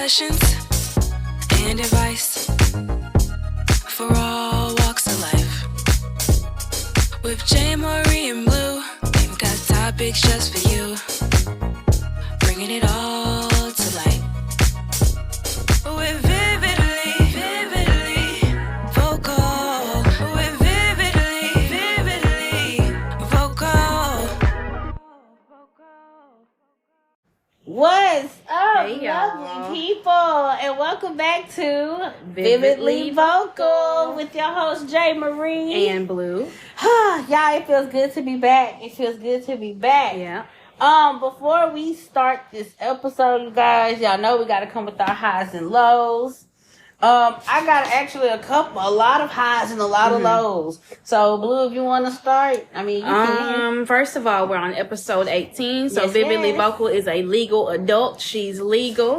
sessions and advice for all walks of life. With JayMariee and Blue, we've got topics just for you, bringing it all to light. We're vividly vocal. We're vividly vocal. What's up, Hey, lovely y'all. people, and welcome back to Vividly Vocal with your host JayMariee And Blue. Y'all, it feels good to be back. Yeah. Before we start this episode, you guys, y'all know we gotta come with our highs and lows. I got actually a lot of highs and a lot of lows. So, Blue, if you want to start, I mean, you can. First of all, we're on episode 18. So Yes, Vividly yes. Vocal is a legal adult. She's legal.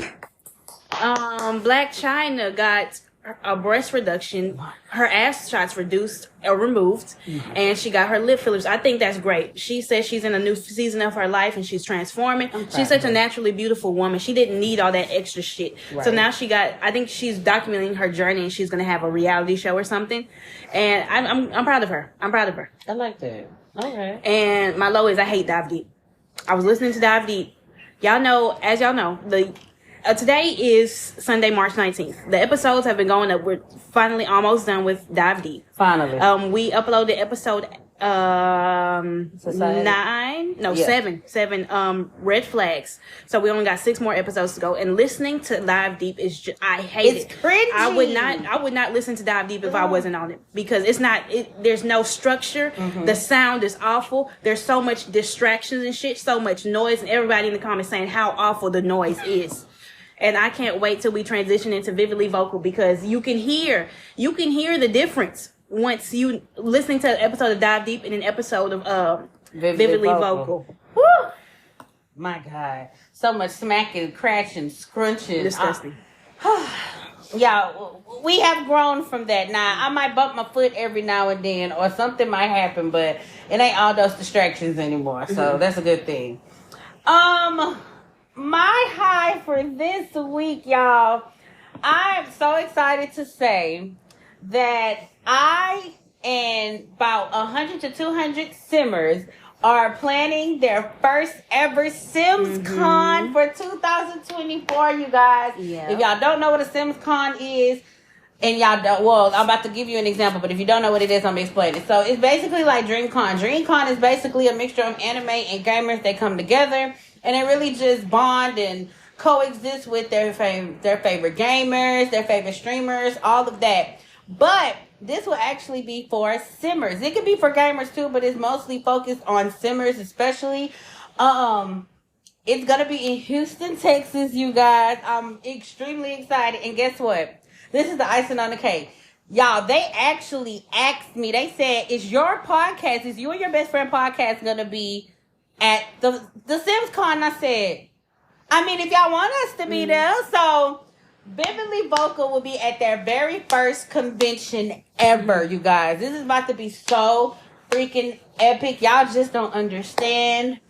Black China got a breast reduction. Her ass shots reduced or removed, and she got her lip fillers. I think that's great. She says she's in a new season of her life and she's transforming. She's such a naturally beautiful woman. She didn't need all that extra shit. Right. So now I think she's documenting her journey, and she's gonna have a reality show or something. And I'm proud of her. I like that. Okay. And my low is I hate Dive Deep. I was listening to Dive Deep. As y'all know, today is Sunday, March 19th. The episodes have been going up. We're finally almost done with Dive Deep. Finally. We uploaded episode seven red flags. So we only got 6 more episodes to go. And listening to Dive Deep is just, I hate it. It's cringy. I would not listen to Dive Deep if I wasn't on it, because there's no structure. The sound is awful. There's so much distractions and shit, so much noise, and everybody in the comments saying how awful the noise is. And I can't wait till we transition into Vividly Vocal, because you can hear the difference once you listening to an episode of Dive Deep and an episode of Vividly Vocal. Woo! My God. So much smacking, crashing, scrunching. Disgusting. Yeah, we have grown from that. Now, I might bump my foot every now and then, or something might happen, but it ain't all those distractions anymore. So that's a good thing. My high for this week, y'all, I'm so excited to say that I and about 100 to 200 Simmers are planning their first ever SimsCon for 2024, you guys. Yeah. If y'all don't know what a SimsCon is, and y'all don't, well, I'm about to give you an example, but if you don't know what it is, I'm going to explain it. So it's basically like DreamCon. DreamCon is basically a mixture of anime and gamers. They come together, and they really just bond and coexist with their favorite gamers, their favorite streamers, all of that. But this will actually be for Simmers. It could be for gamers too, but it's mostly focused on Simmers especially. It's going to be in Houston, Texas, you guys. I'm extremely excited. And guess what? This is the icing on the cake. Y'all, they actually asked me. They said, is you and your best friend podcast going to be at the SimsCon? I said, I mean, if y'all want us to be there. So, Vividly Vocal will be at their very first convention ever, you guys. This is about to be so freaking epic. Y'all just don't understand.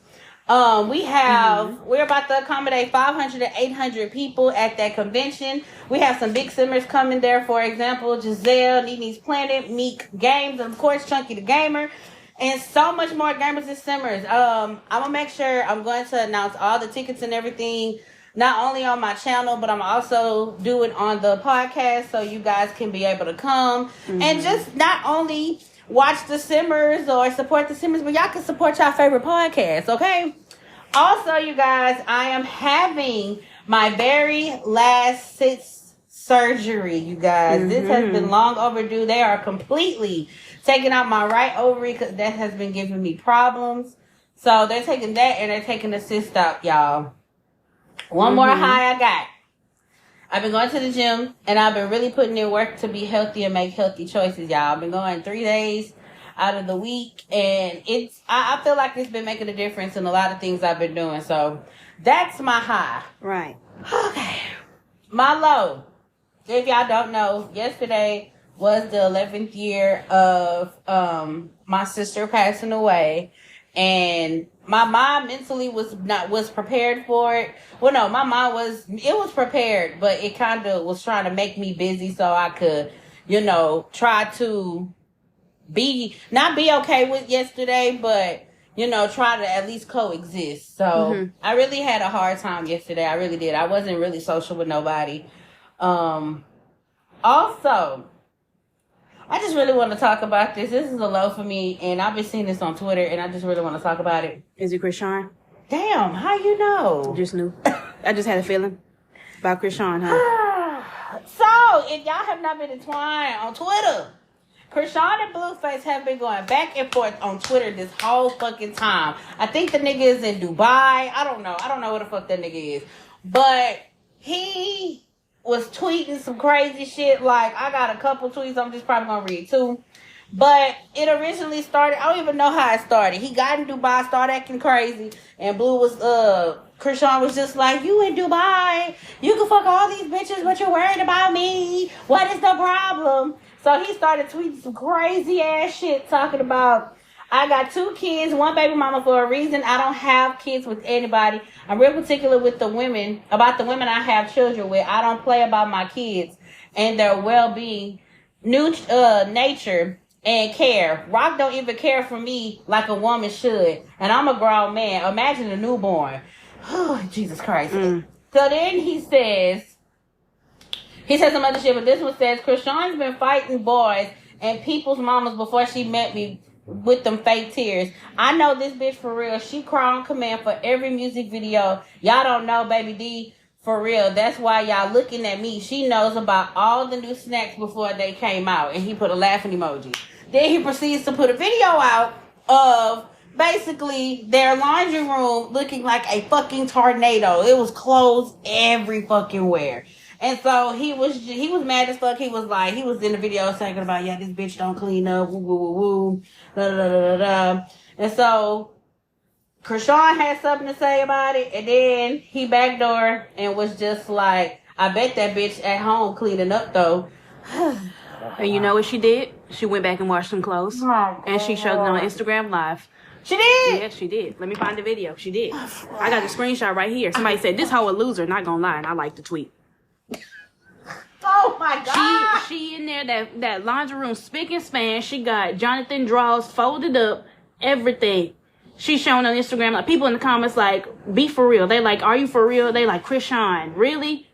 We're about to accommodate 500 to 800 people at that convention. We have some big Simmers coming there. For example, Giselle, Nene's Planet, Meek Games, and of course, Chunky the Gamer. And so much more gamers and Simmers. I'm going to make sure I'm going to announce all the tickets and everything, not only on my channel, but I'm also doing on the podcast, so you guys can be able to come and just not only watch the Simmers or support the Simmers, but y'all can support y'all favorite podcast, okay? Also, you guys, I am having my very last cyst surgery, you guys. This has been long overdue. They are completely taking out my right ovary because that has been giving me problems. So they're taking that and they're taking the cyst out, y'all. One more high I got. I've been going to the gym and I've been really putting in work to be healthy and make healthy choices, y'all. I've been going 3 days out of the week, and I feel like it's been making a difference in a lot of things I've been doing. So that's my high. Right. Okay. My low. If y'all don't know, yesterday was the 11th year of my sister passing away. and my mom mentally was prepared for it. Well, no, my mom was prepared, but it kind of was trying to make me busy so I could, try to not be okay with yesterday, but try to at least coexist. So I really had a hard time yesterday. I really did. I wasn't really social with nobody. Also, I just really want to talk about this. This is a low for me, and I've been seeing this on Twitter, and I just really want to talk about it. Is it Krishan? Damn, how you know? Just knew. I just had a feeling about Krishan, huh? So, if y'all have not been entwined on Twitter, Krishan and Blueface have been going back and forth on Twitter this whole fucking time. I think the nigga is in Dubai. I don't know where the fuck that nigga is. But he was tweeting some crazy shit. Like, I got a couple tweets I'm just probably gonna read too. But it originally started, I don't even know how it started. He got in Dubai, started acting crazy, and Krishan was just like, you in Dubai, you can fuck all these bitches, but you're worried about me. What is the problem? So he started tweeting some crazy ass shit talking about, I got 2 kids, 1 baby mama for a reason. I don't have kids with anybody. I'm real particular with the women I have children with. I don't play about my kids and their well-being, nature, and care. Rock don't even care for me like a woman should. And I'm a grown man. Imagine a newborn. Oh, Jesus Christ. So then he says some other shit, but this one says, Krishan's been fighting boys and people's mamas before she met me with them fake tears. I know this bitch for real. She cry on command for every music video. Y'all don't know Baby D for real. That's why y'all looking at me. She knows about all the new snacks before they came out. And he put a laughing emoji. Then he proceeds to put a video out of basically their laundry room looking like a fucking tornado. It was clothes every fucking where. And so he was mad as fuck. He was in the video talking about, yeah, this bitch don't clean up, woo, woo, woo, woo, da, da, da, da, da. And so Krishan had something to say about it, and then he backdoored and was just like, I bet that bitch at home cleaning up though. And you know what she did? She went back and washed some clothes. And she showed it on Instagram Live. She did? Yes, she did. Let me find the video. She did. I got the screenshot right here. Somebody said, this hoe a loser, not gonna lie, and I like the tweet. Oh my God. She in there, that laundry room spick and span. She got Jonathan drawers folded up, everything. She's showing on Instagram, like, people in the comments like, be for real. They like, are you for real? They like, Krishan, really?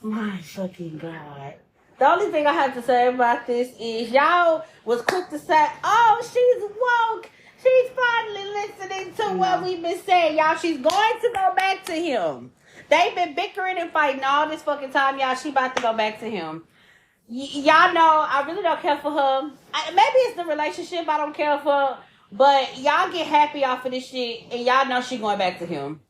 My fucking God. The only thing I have to say about this is y'all was quick to say, oh, she's woke. She's finally listening to what we've been saying. Y'all, she's going to go back to him. They've been bickering and fighting all this fucking time, y'all. She about to go back to him. Y'all know I really don't care for her. Maybe it's the relationship I don't care for. But y'all get happy off of this shit. And y'all know she going back to him.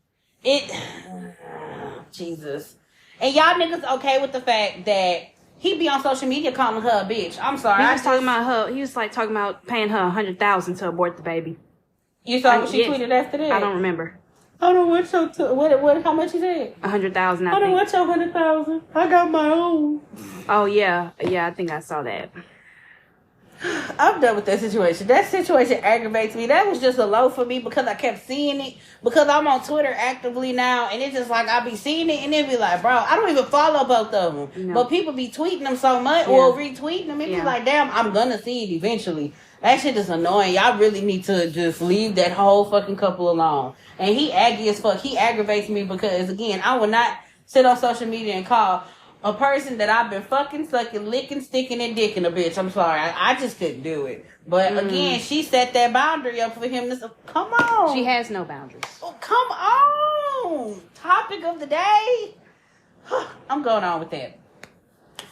Jesus. And y'all niggas okay with the fact that he be on social media calling her a bitch. I'm sorry. He was talking about her. He was like talking about paying her $100,000 to abort the baby. You saw what she tweeted after that? I don't remember. I don't want your how much you said? $100,000. I don't want your $100,000. I got my own. Oh yeah, I think I saw that. I'm done with that situation. That situation aggravates me. That was just a low for me because I kept seeing it. Because I'm on Twitter actively now, and it's just like I be seeing it, and it be like, bro, I don't even follow both of them. No. But people be tweeting them so much or retweeting them. It be like, damn, I'm gonna see it eventually. That shit is annoying. Y'all really need to just leave that whole fucking couple alone. And he aggy as fuck. He aggravates me because, again, I will not sit on social media and call a person that I've been fucking, sucking, licking, sticking, and dicking a bitch. I'm sorry. I just couldn't do it. But again, she set that boundary up for him to come on. She has no boundaries. Oh, come on. Topic of the day. I'm going on with that.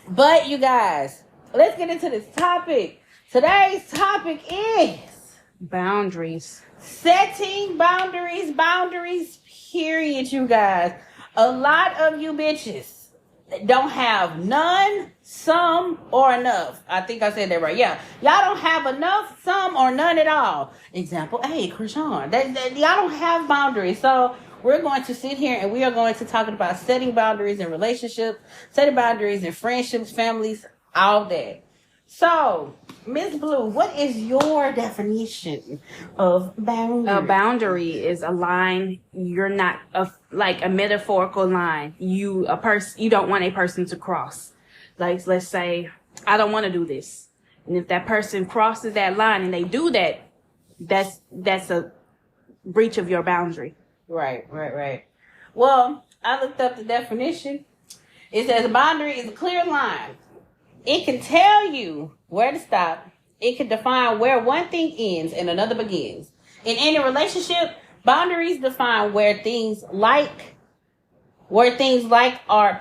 But you guys, let's get into this topic. Today's topic is boundaries. Setting boundaries, period, you guys. A lot of you bitches don't have none, some, or enough. I think I said that right. Yeah. Y'all don't have enough, some, or none at all. Example A, Krishan. Y'all don't have boundaries. So we're going to sit here and we are going to talk about setting boundaries in relationships, setting boundaries in friendships, families, all that. So, Miss Blue, what is your definition of boundary? A boundary is a line. You're not like a metaphorical line. You don't want a person to cross. Like, let's say, I don't want to do this. And if that person crosses that line and they do that, that's a breach of your boundary. Right. Well, I looked up the definition. It says a boundary is a clear line. It can tell you where to stop. It can define where one thing ends and another begins. In any relationship, boundaries define where things like our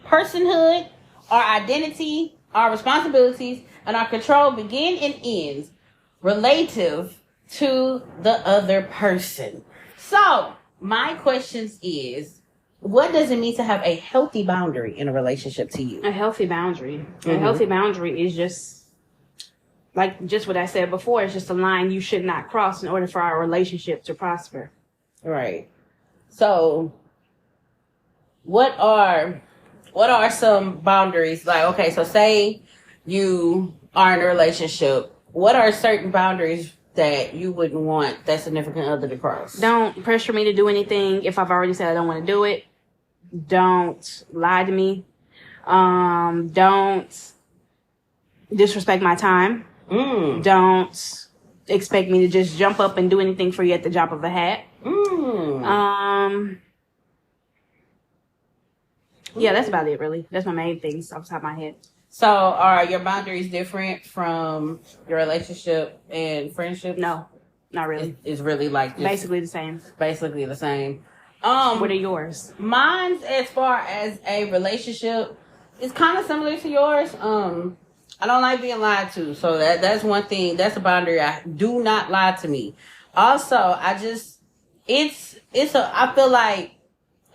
personhood, our identity, our responsibilities, and our control begin and ends relative to the other person. So, my question is, what does it mean to have a healthy boundary in a relationship to you? A healthy boundary. A healthy boundary is just what I said before. It's just a line you should not cross in order for our relationship to prosper. Right. So, what are some boundaries? Like, okay, so say you are in a relationship. What are certain boundaries that you wouldn't want that significant other to cross? Don't pressure me to do anything if I've already said I don't want to do it. Don't lie to me. Don't disrespect my time. Don't expect me to just jump up and do anything for you at the drop of a hat. Yeah, that's about it, really. That's my main things off the top of my head. So, are your boundaries different from your relationship and friendship? No, not really. It's really like just basically the same. Basically the same. What are yours? Mine's, as far as a relationship, is kind of similar to yours. I don't like being lied to, so that's one thing. That's a boundary. I do not lie to me. Also, I feel like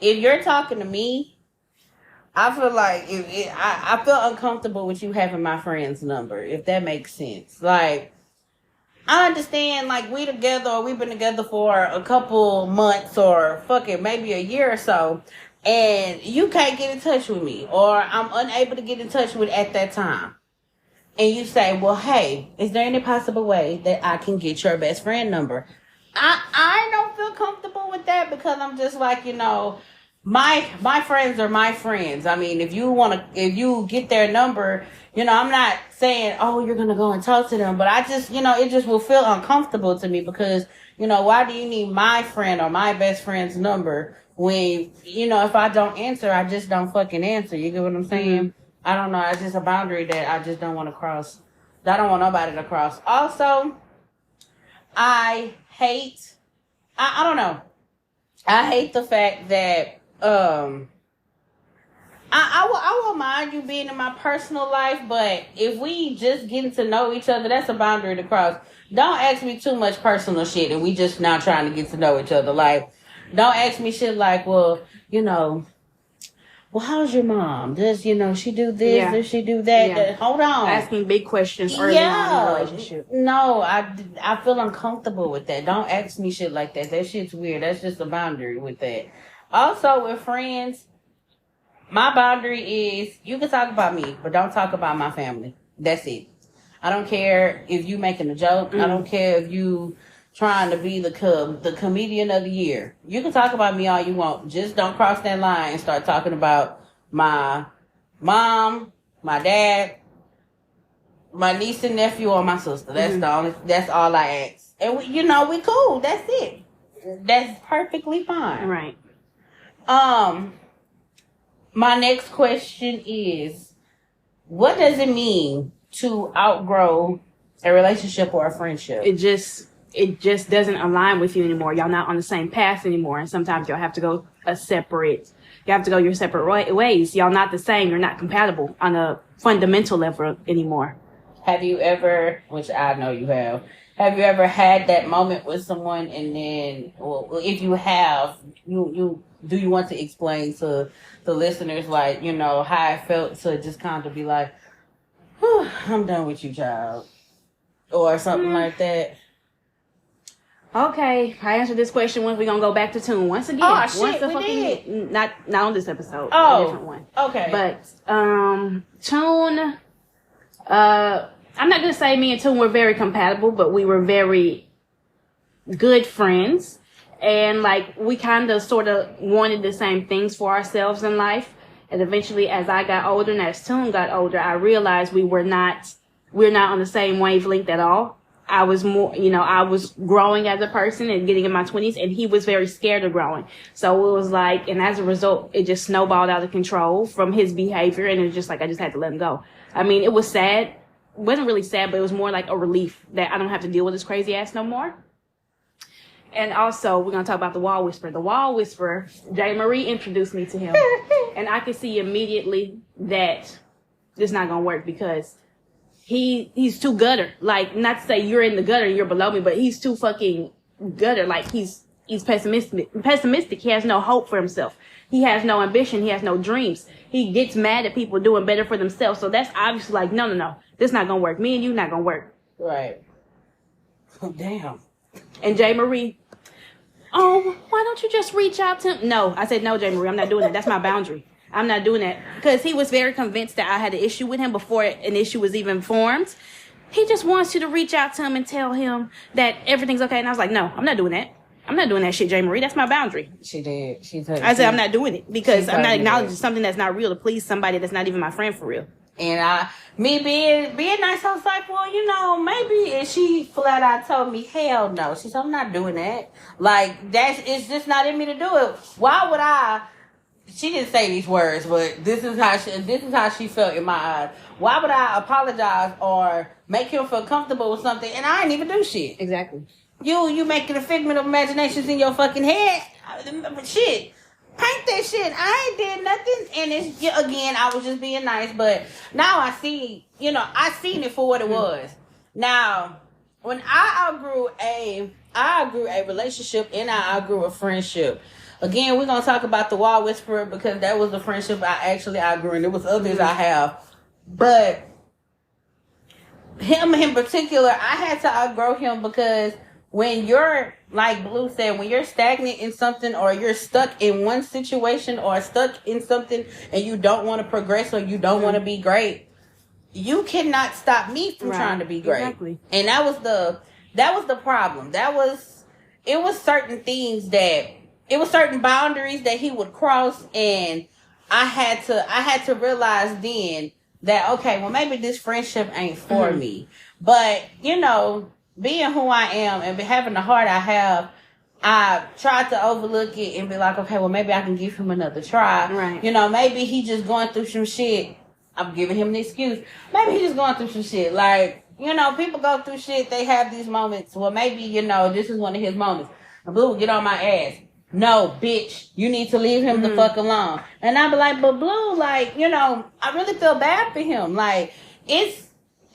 if you're talking to me, I feel like I feel uncomfortable with you having my friend's number, if that makes sense. Like, I understand, like, we've been together for a couple months or maybe a year or so, and you can't get in touch with me, or I'm unable to get in touch with at that time. And you say, well, hey, is there any possible way that I can get your best friend number? I don't feel comfortable with that, because I'm just like, my friends are my friends. I mean, if you get their number, I'm not saying, oh, you're going to go and talk to them. But I just, it just will feel uncomfortable to me, because, why do you need my friend or my best friend's number when, if I don't answer, I just don't fucking answer. You get what I'm saying? Mm-hmm. I don't know. It's just a boundary that I just don't want to cross. I don't want nobody to cross. Also, I don't know. I hate the fact that, I won't mind you being in my personal life, but if we just getting to know each other, that's a boundary to cross. Don't ask me too much personal shit and we just now trying to get to know each other. Like, don't ask me shit like, well, how's your mom? Does, she do this? Yeah. Does she do that? Yeah. Hold on. Asking big questions early on in the relationship. No, I feel uncomfortable with that. Don't ask me shit like that. That shit's weird. That's just a boundary with that. Also, with friends, my boundary is, you can talk about me, but don't talk about my family. That's it. I don't care if you making a joke. I don't care if you trying to be the comedian of the year. You can talk about me all you want. Just don't cross that line and start talking about my mom, my dad, my niece and nephew, or my sister. That's all I ask. And we cool. That's it. That's perfectly fine. Right. My next question is, what does it mean to outgrow a relationship or a friendship? It just doesn't align with you anymore. Y'all not on the same path anymore. And sometimes y'all have to go your separate ways. Y'all not the same. You're not compatible on a fundamental level anymore. Have you ever, which I know you have you ever had that moment with someone and then, well, if you have, do you want to explain to the listeners, like, how it felt to just kind of be like, I'm done with you, child, or something like that? Okay, I answered this question once. We're gonna go back to Tune once again. Oh shit, we did. Not on this episode. Oh, a different one. Okay. But Tune, I'm not gonna say me and Toon were very compatible, but we were very good friends, and like we kind of sort of wanted the same things for ourselves in life. And eventually, as I got older and as Toon got older, I realized we're not on the same wavelength at all. I was more, I was growing as a person and getting in my 20s, and he was very scared of growing. So it was like, and as a result, it just snowballed out of control from his behavior, and it was just like I just had to let him go. I mean, it was sad. It wasn't really sad, but it was more like a relief that I don't have to deal with this crazy ass no more. And also, we're going to talk about the Wall Whisperer. The Wall Whisperer, JayMariee introduced me to him. And I could see immediately that this is not going to work because he's too gutter. Like, not to say you're in the gutter and you're below me, but he's too fucking gutter. Like, he's pessimistic. He has no hope for himself. He has no ambition. He has no dreams. He gets mad at people doing better for themselves. So that's obviously like, no. This not going to work. Me and you not going to work. Right. Oh, damn. And JayMariee, oh, why don't you just reach out to him? No, I said, no, JayMariee, I'm not doing that. That's my boundary. I'm not doing that. Because he was very convinced that I had an issue with him before an issue was even formed. He just wants you to reach out to him and tell him that everything's okay. And I was like, no, I'm not doing that. I'm not doing that shit, JayMariee. That's my boundary. She did. I said, I'm not doing it because I'm not acknowledging something that's not real to please somebody that's not even my friend for real. And me being nice, I was like, well, maybe. And she flat out told me, hell no. She said, I'm not doing that. Like, it's just not in me to do it. Why would I? She didn't say these words, but this is how she felt in my eyes. Why would I apologize or make him feel comfortable with something and I ain't even do shit? Exactly. You making a figment of imaginations in your fucking head. Shit. Paint that shit. I ain't did nothing. And it's, again, I was just being nice. But now I see, I seen it for what it was. Now, when I outgrew a relationship and I outgrew a friendship. Again, we're going to talk about the Wall Whisperer because that was the friendship I actually outgrew. And there was others I have. But him in particular, I had to outgrow him because when you're, like Blue said, when you're stagnant in something or you're stuck in one situation or stuck in something and you don't want to progress or you don't want to be great, you cannot stop me from trying to be great. Exactly. And that was the problem. It was certain boundaries that he would cross, and I had to realize then that, okay, well, maybe this friendship ain't for me. But, being who I am and having the heart I have, I tried to overlook it and be like, okay, well, maybe I can give him another try. Right. Maybe he just going through some shit. I'm giving him an excuse. Maybe he just going through some shit. Like, people go through shit. They have these moments. Well, maybe, this is one of his moments. And Blue will get on my ass. No, bitch, you need to leave him the fuck alone. And I'll be like, but Blue, like, I really feel bad for him. Like,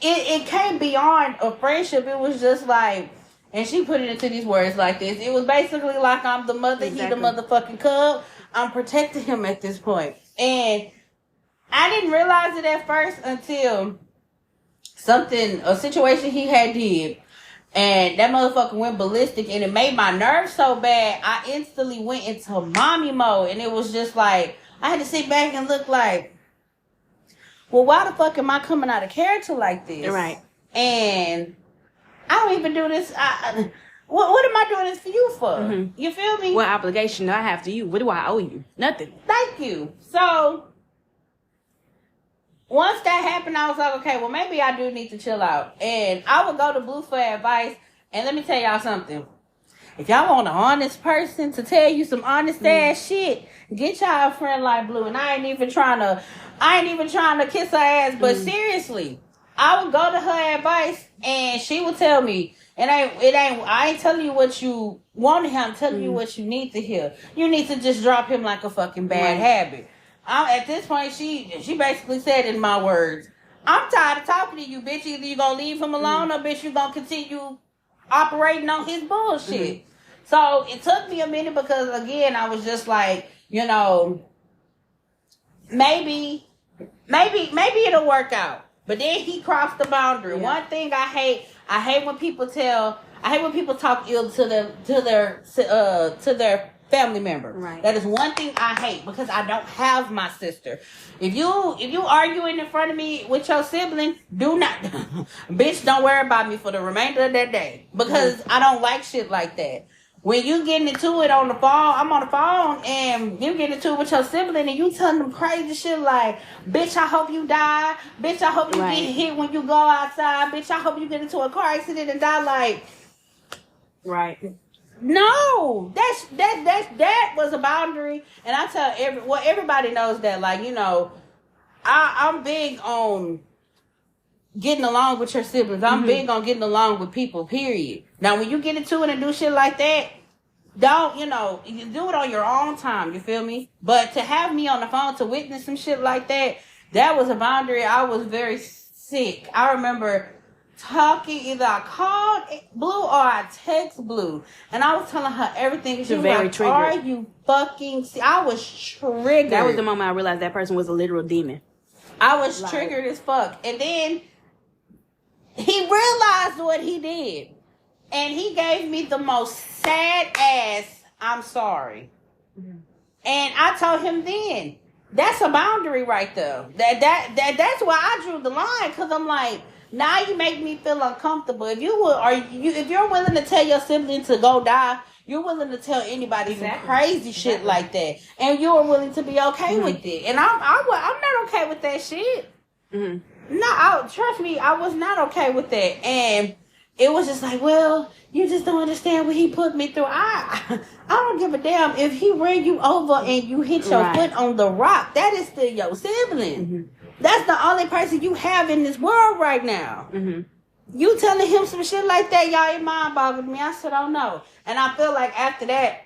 it came beyond a friendship. It was just like, and she put it into these words like this. It was basically like I'm the mother, he the motherfucking cub. I'm protecting him at this point. And I didn't realize it at first until a situation he had did. And that motherfucker went ballistic and it made my nerves so bad, I instantly went into mommy mode. And it was just like, I had to sit back and look like, well, why the fuck am I coming out of character like this? Right. And I don't even do this. What am I doing this for you for? Mm-hmm. You feel me? What obligation do I have to you? What do I owe you? Nothing. Thank you. So, once that happened, I was like, okay, well, maybe I do need to chill out. And I would go to Blue for advice. And let me tell y'all something. If y'all want an honest person to tell you some honest ass shit, get y'all a friend like Blue. And I ain't even trying to kiss her ass. But seriously, I would go to her advice and she would tell me, I ain't telling you what you want to hear. I'm telling you what you need to hear. You need to just drop him like a fucking bad habit. At this point, she basically said in my words, I'm tired of talking to you, bitch. Either you gonna leave him alone or bitch, you gonna continue operating on his bullshit. So it took me a minute because again, I was just like, maybe it'll work out. But then he crossed the boundary. Yeah. One thing I hate when people talk ill to their family member. Right. That is one thing I hate because I don't have my sister. If you arguing in front of me with your sibling, do not, bitch, don't worry about me for the remainder of that day because I don't like shit like that. When you getting into it on the phone, I'm on the phone, and you getting into it with your sibling, and you telling them crazy shit like, bitch, I hope you die. Bitch, I hope you get hit when you go outside. Bitch, I hope you get into a car accident and die. Like, right. No, that was a boundary. And I tell everybody knows that, like, you know, I'm big on getting along with your siblings. I'm big on getting along with people, period. Now, when you get into it and do shit like that, don't, you know, you do it on your own time, you feel me? But to have me on the phone to witness some shit like that, that was a boundary. I was very sick. I remember talking, either I called Blue or I text Blue, and I was telling her everything. She was like, triggered. Are you fucking I was triggered. That was the moment I realized that person was a literal demon. I was triggered as fuck. And then he realized what he did. And he gave me the most sad ass, I'm sorry. Mm-hmm. And I told him then, that's a boundary right there. That's why I drew the line. Because I'm like, now you make me feel uncomfortable. If you're willing to tell your sibling to go die, you're willing to tell anybody some crazy shit like that. And you're willing to be okay with it. And I'm not okay with that shit. Mm-hmm. No, trust me, I was not okay with that. And it was just like, well, you just don't understand what he put me through. I don't give a damn if he ran you over and you hit your foot on the rock. That is still your sibling. Mm-hmm. That's the only person you have in this world right now. Mm-hmm. You telling him some shit like that, y'all, it mind boggled me. I said, oh no. And I feel like after that,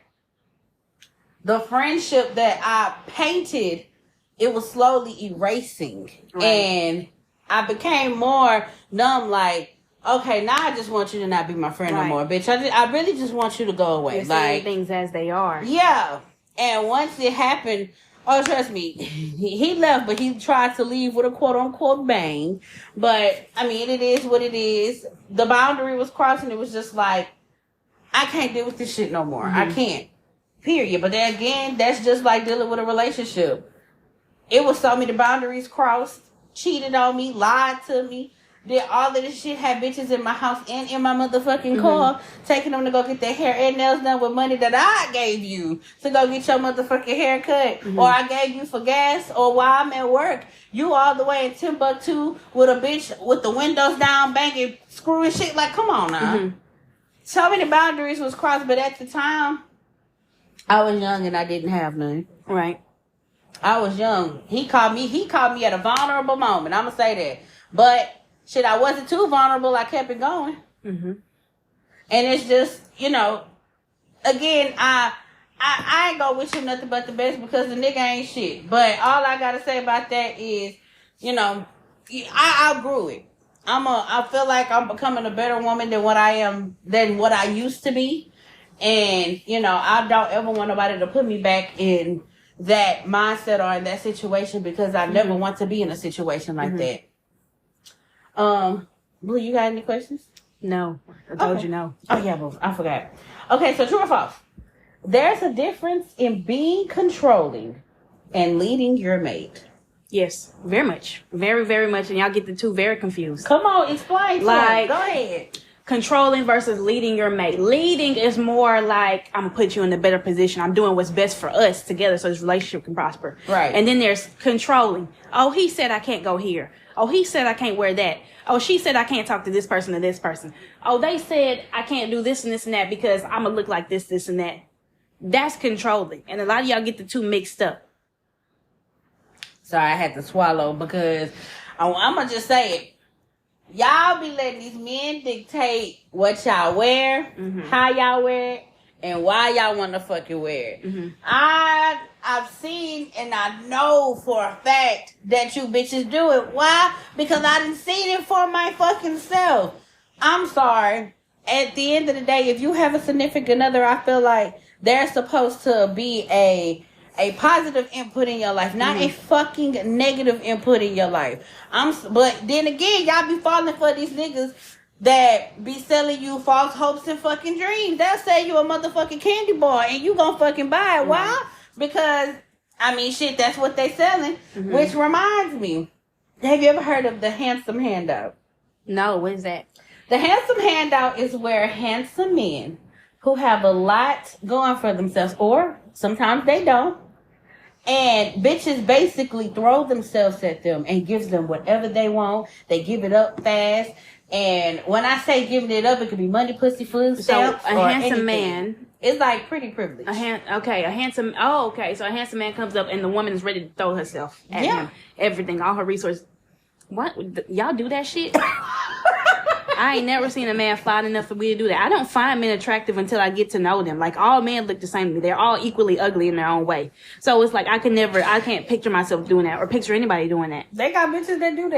the friendship that I painted, it was slowly erasing. Right. And I became more numb, like, okay, now I just want you to not be my friend no more, bitch. I really just want you to go away. You're saying things as they are. Yeah. And once it happened, oh, trust me, he left, but he tried to leave with a quote-unquote bang. But, I mean, it is what it is. The boundary was crossed, and it was just like, I can't deal with this shit no more. Mm-hmm. I can't. Period. But then again, that's just like dealing with a relationship. It was so many boundaries crossed, cheated on me, lied to me, did all of this shit, had bitches in my house and in my motherfucking car, taking them to go get their hair and nails done with money that I gave you to go get your motherfucking hair cut, or I gave you for gas, or while I'm at work, you all the way in Timbuktu with a bitch with the windows down, banging, screwing shit. Like, come on now. Mm-hmm. So many boundaries was crossed, but at the time, I was young and I didn't have none. Right. I was young. He called me at a vulnerable moment. I'm gonna say that, but shit, I wasn't too vulnerable. I kept it going. Mm-hmm. And it's just, you know, again, I ain't gonna wish him nothing but the best because the nigga ain't shit. But all I gotta say about that is, you know, I outgrew it. I feel like I'm becoming a better woman than what I used to be. And, you know, I don't ever want nobody to put me back in that mindset or in that situation because I never want to be in a situation like that. Blue, you got any questions? No. I told you no. Oh, yeah, Blue. I forgot. Okay, so true or false? There's a difference in being controlling and leading your mate. Yes, very much. Very, very much. And y'all get the two very confused. Come on, explain. Like, go ahead. Controlling versus leading your mate. Leading is more like, I'm going to put you in a better position. I'm doing what's best for us together so this relationship can prosper. Right. And then there's controlling. Oh, he said I can't go here. Oh, he said I can't wear that. Oh, she said I can't talk to this person or this person. Oh, they said I can't do this and this and that because I'm going to look like this, this, and that. That's controlling. And a lot of y'all get the two mixed up. Sorry, I had to swallow because I'm going to just say it. Y'all be letting these men dictate what y'all wear, how y'all wear it, and why y'all want to fucking wear it. Mm-hmm. I've seen and I know for a fact that you bitches do it. Why? Because I done seen it for my fucking self. I'm sorry. At the end of the day, if you have a significant other, I feel like they're supposed to be a positive input in your life, not a fucking negative input in your life. But then again, y'all be falling for these niggas that be selling you false hopes and fucking dreams. They'll sell you a motherfucking candy bar and you gonna fucking buy it. Why? Because, I mean, shit, that's what they selling. Which reminds me, have you ever heard of the handsome handout? No, what is that? The handsome handout is where handsome men who have a lot going for themselves, or sometimes they don't, and bitches basically throw themselves at them and gives them whatever they want. They give it up fast. And when I say giving it up, it could be money, pussy, food stamps, so a or handsome anything. man. It's like pretty privilege. So a handsome man comes up and the woman is ready to throw herself at him. Everything, all her resources. What? Y'all do that shit? I ain't never seen a man fine enough for me to do that. I don't find men attractive until I get to know them. Like, all men look the same to me. They're all equally ugly in their own way. So it's like I can't picture myself doing that or picture anybody doing that. They got bitches that do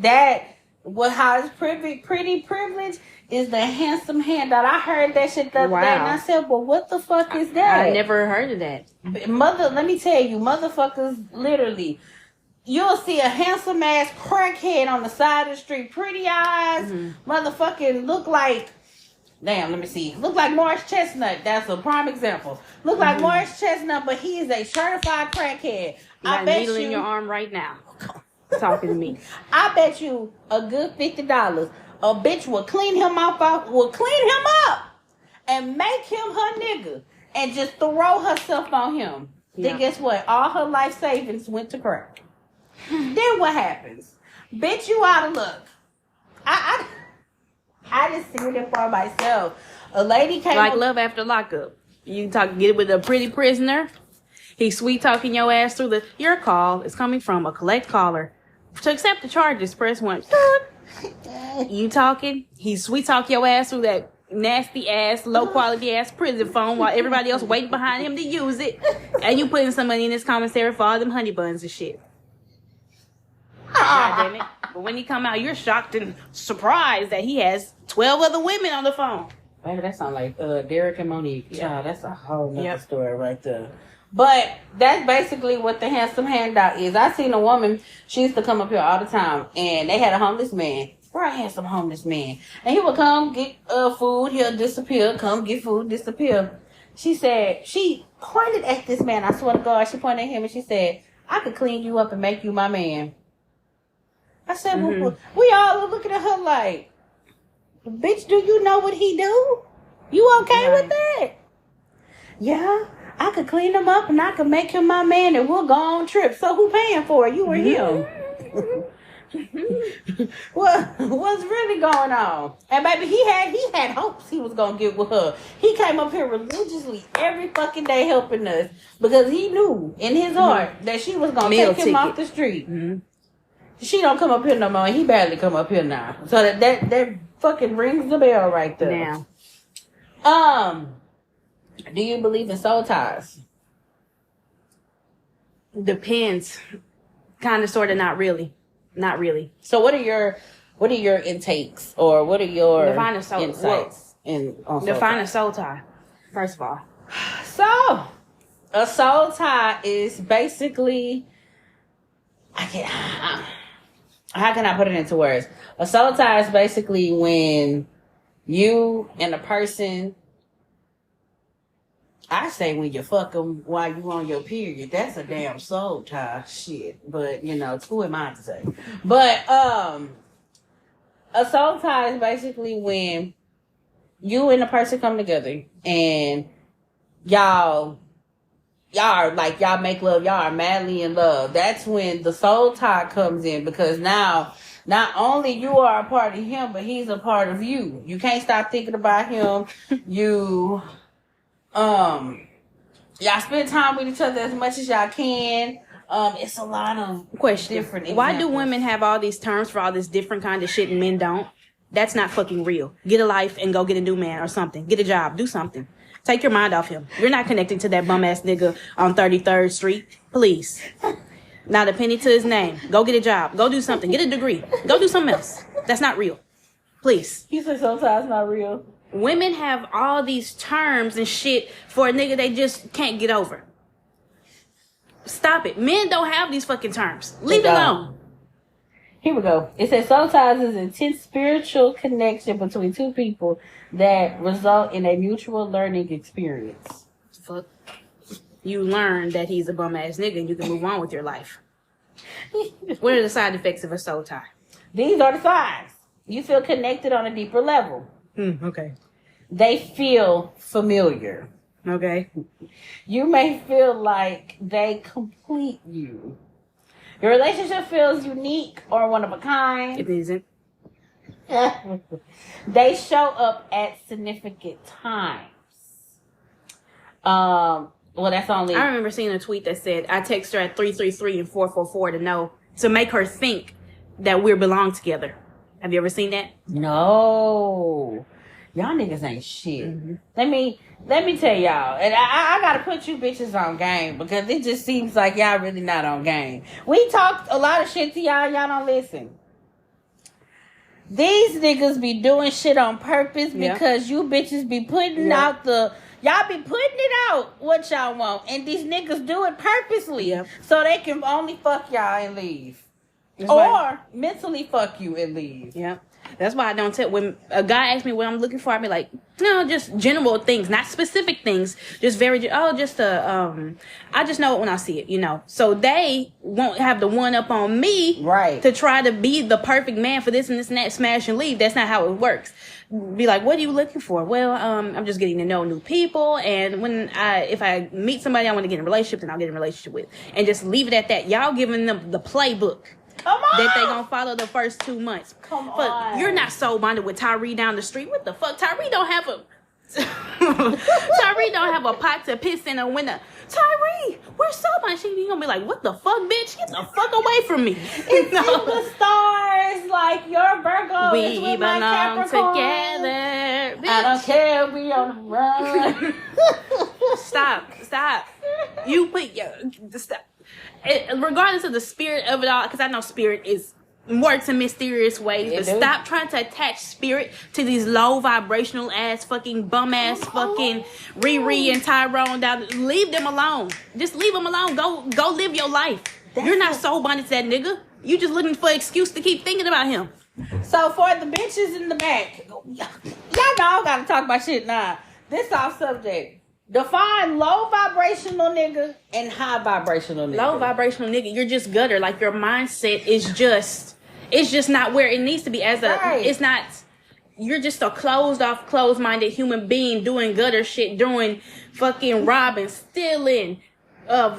that. How it's pretty privilege is the handsome handout. I heard that shit the other day and I said, well, what the fuck is that? I never heard of that. Let me tell you, motherfuckers, literally, you'll see a handsome ass crackhead on the side of the street, pretty eyes, motherfucking look like, look like Morris Chestnut. That's a prime example. Look like Morris Chestnut, but he is a certified crackhead. You got a needle in your arm right now. Talking to me. I bet you a good $50 a bitch will clean him up and make him her nigga and just throw herself on him. Then guess what? All her life savings went to crack. Then what happens? Bitch, you out of luck. I just seen it for myself. A lady came like love after lockup. You get it with a pretty prisoner. He's sweet talking your ass through your call is coming from a collect caller. To accept the charges, press 1. You talking? He sweet talk your ass through that nasty ass, low quality ass prison phone while everybody else waiting behind him to use it. And you putting some money in his commissary for all them honey buns and shit. God damn it. But when he come out, you're shocked and surprised that he has 12 other women on the phone. Baby, that sounds like Derek and Monique. Yeah, that's a whole nother story right there. But that's basically what the handsome handout is. I seen a woman, she used to come up here all the time, and they had a homeless man. We're a handsome homeless man. And he would come get food, he'll disappear, come get food, disappear. She said, she pointed at this man, I swear to God, she pointed at him and she said, I could clean you up and make you my man. I said, well, we all were looking at her like, bitch, do you know what he do? You okay with that? Yeah. I could clean him up and I could make him my man and we'll go on trips. So who paying for it? You or him? What's really going on? And baby, he had hopes he was gonna get with her. He came up here religiously every fucking day helping us because he knew in his heart that she was gonna take him off the street. She don't come up here no more and he barely come up here now. So that fucking rings the bell right there. Now. Do you believe in soul ties? Depends. Kind of, sort of, not really. Not really. So what are your intakes or what are your define a soul, insights define a soul tie, first of all. So a soul tie is basically how can I put it into words? A soul tie is basically when you and a person, I say when you fuck them while you on your period, that's a damn soul tie shit. But, who am I to say? But a soul tie is basically when you and a person come together and y'all make love, y'all are madly in love. That's when the soul tie comes in because now not only you are a part of him, but he's a part of you. You can't stop thinking about him. Y'all spend time with each other as much as y'all can. It's a lot of different examples. Why do women have all these terms for all this different kind of shit and men don't? That's not fucking real. Get a life and go get a new man or something. Get a job. Do something. Take your mind off him. You're not connecting to that bum ass nigga on 33rd Street. Please. Not a penny to his name. Go get a job. Go do something. Get a degree. Go do something else. That's not real. Please. You said sometimes not real. Women have all these terms and shit for a nigga they just can't get over. Stop it. Men don't have these fucking terms. Leave it alone. Here we go. It says soul ties is an intense spiritual connection between two people that result in a mutual learning experience. Fuck. You learn that he's a bum ass nigga and you can move on with your life. What are the side effects of a soul tie? These are the signs. You feel connected on a deeper level. Okay. They feel familiar. Okay. You may feel like they complete you. Your relationship feels unique or one of a kind. It isn't. They show up at significant times. Well, that's only. I remember seeing a tweet that said, I text her at 333 and 444 to make her think that we belong together. Have you ever seen that? No. Y'all niggas ain't shit. Mm-hmm. Let me tell y'all, and I gotta put you bitches on game because it just seems like y'all really not on game. We talked a lot of shit to y'all don't listen. These niggas be doing shit on purpose because you bitches be putting out y'all be putting it out what y'all want, and these niggas do it purposely so they can only fuck y'all and leave. Or mentally fuck you and leave. Yeah. That's why I don't tell. When a guy asks me what I'm looking for, I be like, no, just general things, not specific things. Just I just know it when I see it, you know. So they won't have the one up on me, right? To try to be the perfect man for this and that, smash and leave. That's not how it works. Be like, what are you looking for? Well, I'm just getting to know new people, and if I meet somebody I want to get in a relationship, then I'll get in a relationship with, and just leave it at that. Y'all giving them the playbook. Come on. That they gonna follow the first 2 months. Come on. But you're not soul bonded with Tyree down the street. What the fuck? Tyree don't have a pot to piss in a window. Tyree, we're soul bonded. She gonna be like, what the fuck, bitch? Get the fuck away from me. It's in the stars, like your Virgo is with my Capricorn. Together. Bitch. I don't care, we on the run. Stop. You put stop. Regardless of the spirit of it all, because I know spirit works in mysterious ways, but stop trying to attach spirit to these low vibrational ass fucking bum ass fucking Riri and Tyrone down. Leave them alone. Just leave them alone. Go live your life. You're not soul bonded to that nigga. You just looking for an excuse to keep thinking about him. So for the bitches in the back, y'all know I gotta talk about shit now. This off subject. Define low vibrational nigga and high vibrational nigga. Low vibrational nigga, you're just gutter. Like your mindset is just not where it needs to be. It's not. You're just a closed-minded human being doing gutter shit, doing fucking robbing, stealing,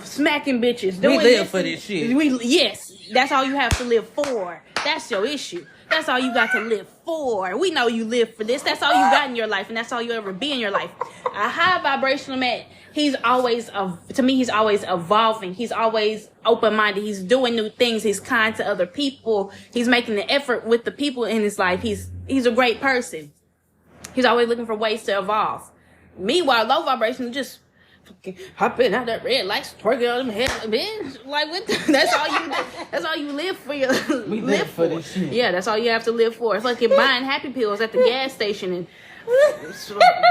smacking bitches. We live for this shit. Yes, that's all you have to live for. That's your issue. That's all you got to live for. We know you live for this. That's all you got in your life, and that's all you ever be in your life. A high vibrational man, he's always evolving. He's always open-minded. He's doing new things. He's kind to other people. He's making the effort with the people in his life. He's a great person. He's always looking for ways to evolve. Meanwhile, low vibrational just fucking hopping out that red light, twerking on them head, bitch. Like what? That's all you. That's all you live for. We live for this shit. Yeah, that's all you have to live for. It's like you're buying happy pills at the gas station and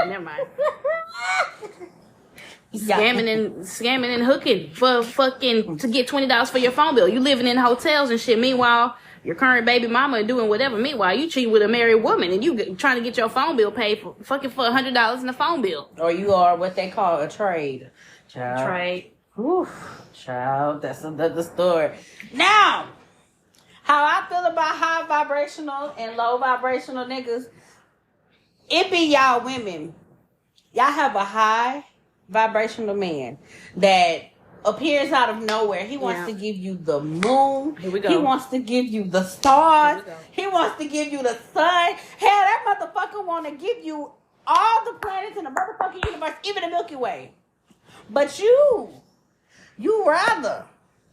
never mind. Scamming and hooking for fucking to get $20 for your phone bill. You living in hotels and shit. Meanwhile, your current baby mama doing whatever. Meanwhile, you cheating with a married woman and you trying to get your phone bill paid for $100 in the phone bill. Or you are what they call a trade. Child. Trade. Oof, child, that's another story. Now, how I feel about high vibrational and low vibrational niggas, it be y'all women. Y'all have a high vibrational man that appears out of nowhere. He wants to give you the moon. Here we go. He wants to give you the stars. He wants to give you the sun. Hell, that motherfucker want to give you all the planets in the motherfucking universe, even the Milky Way. But you rather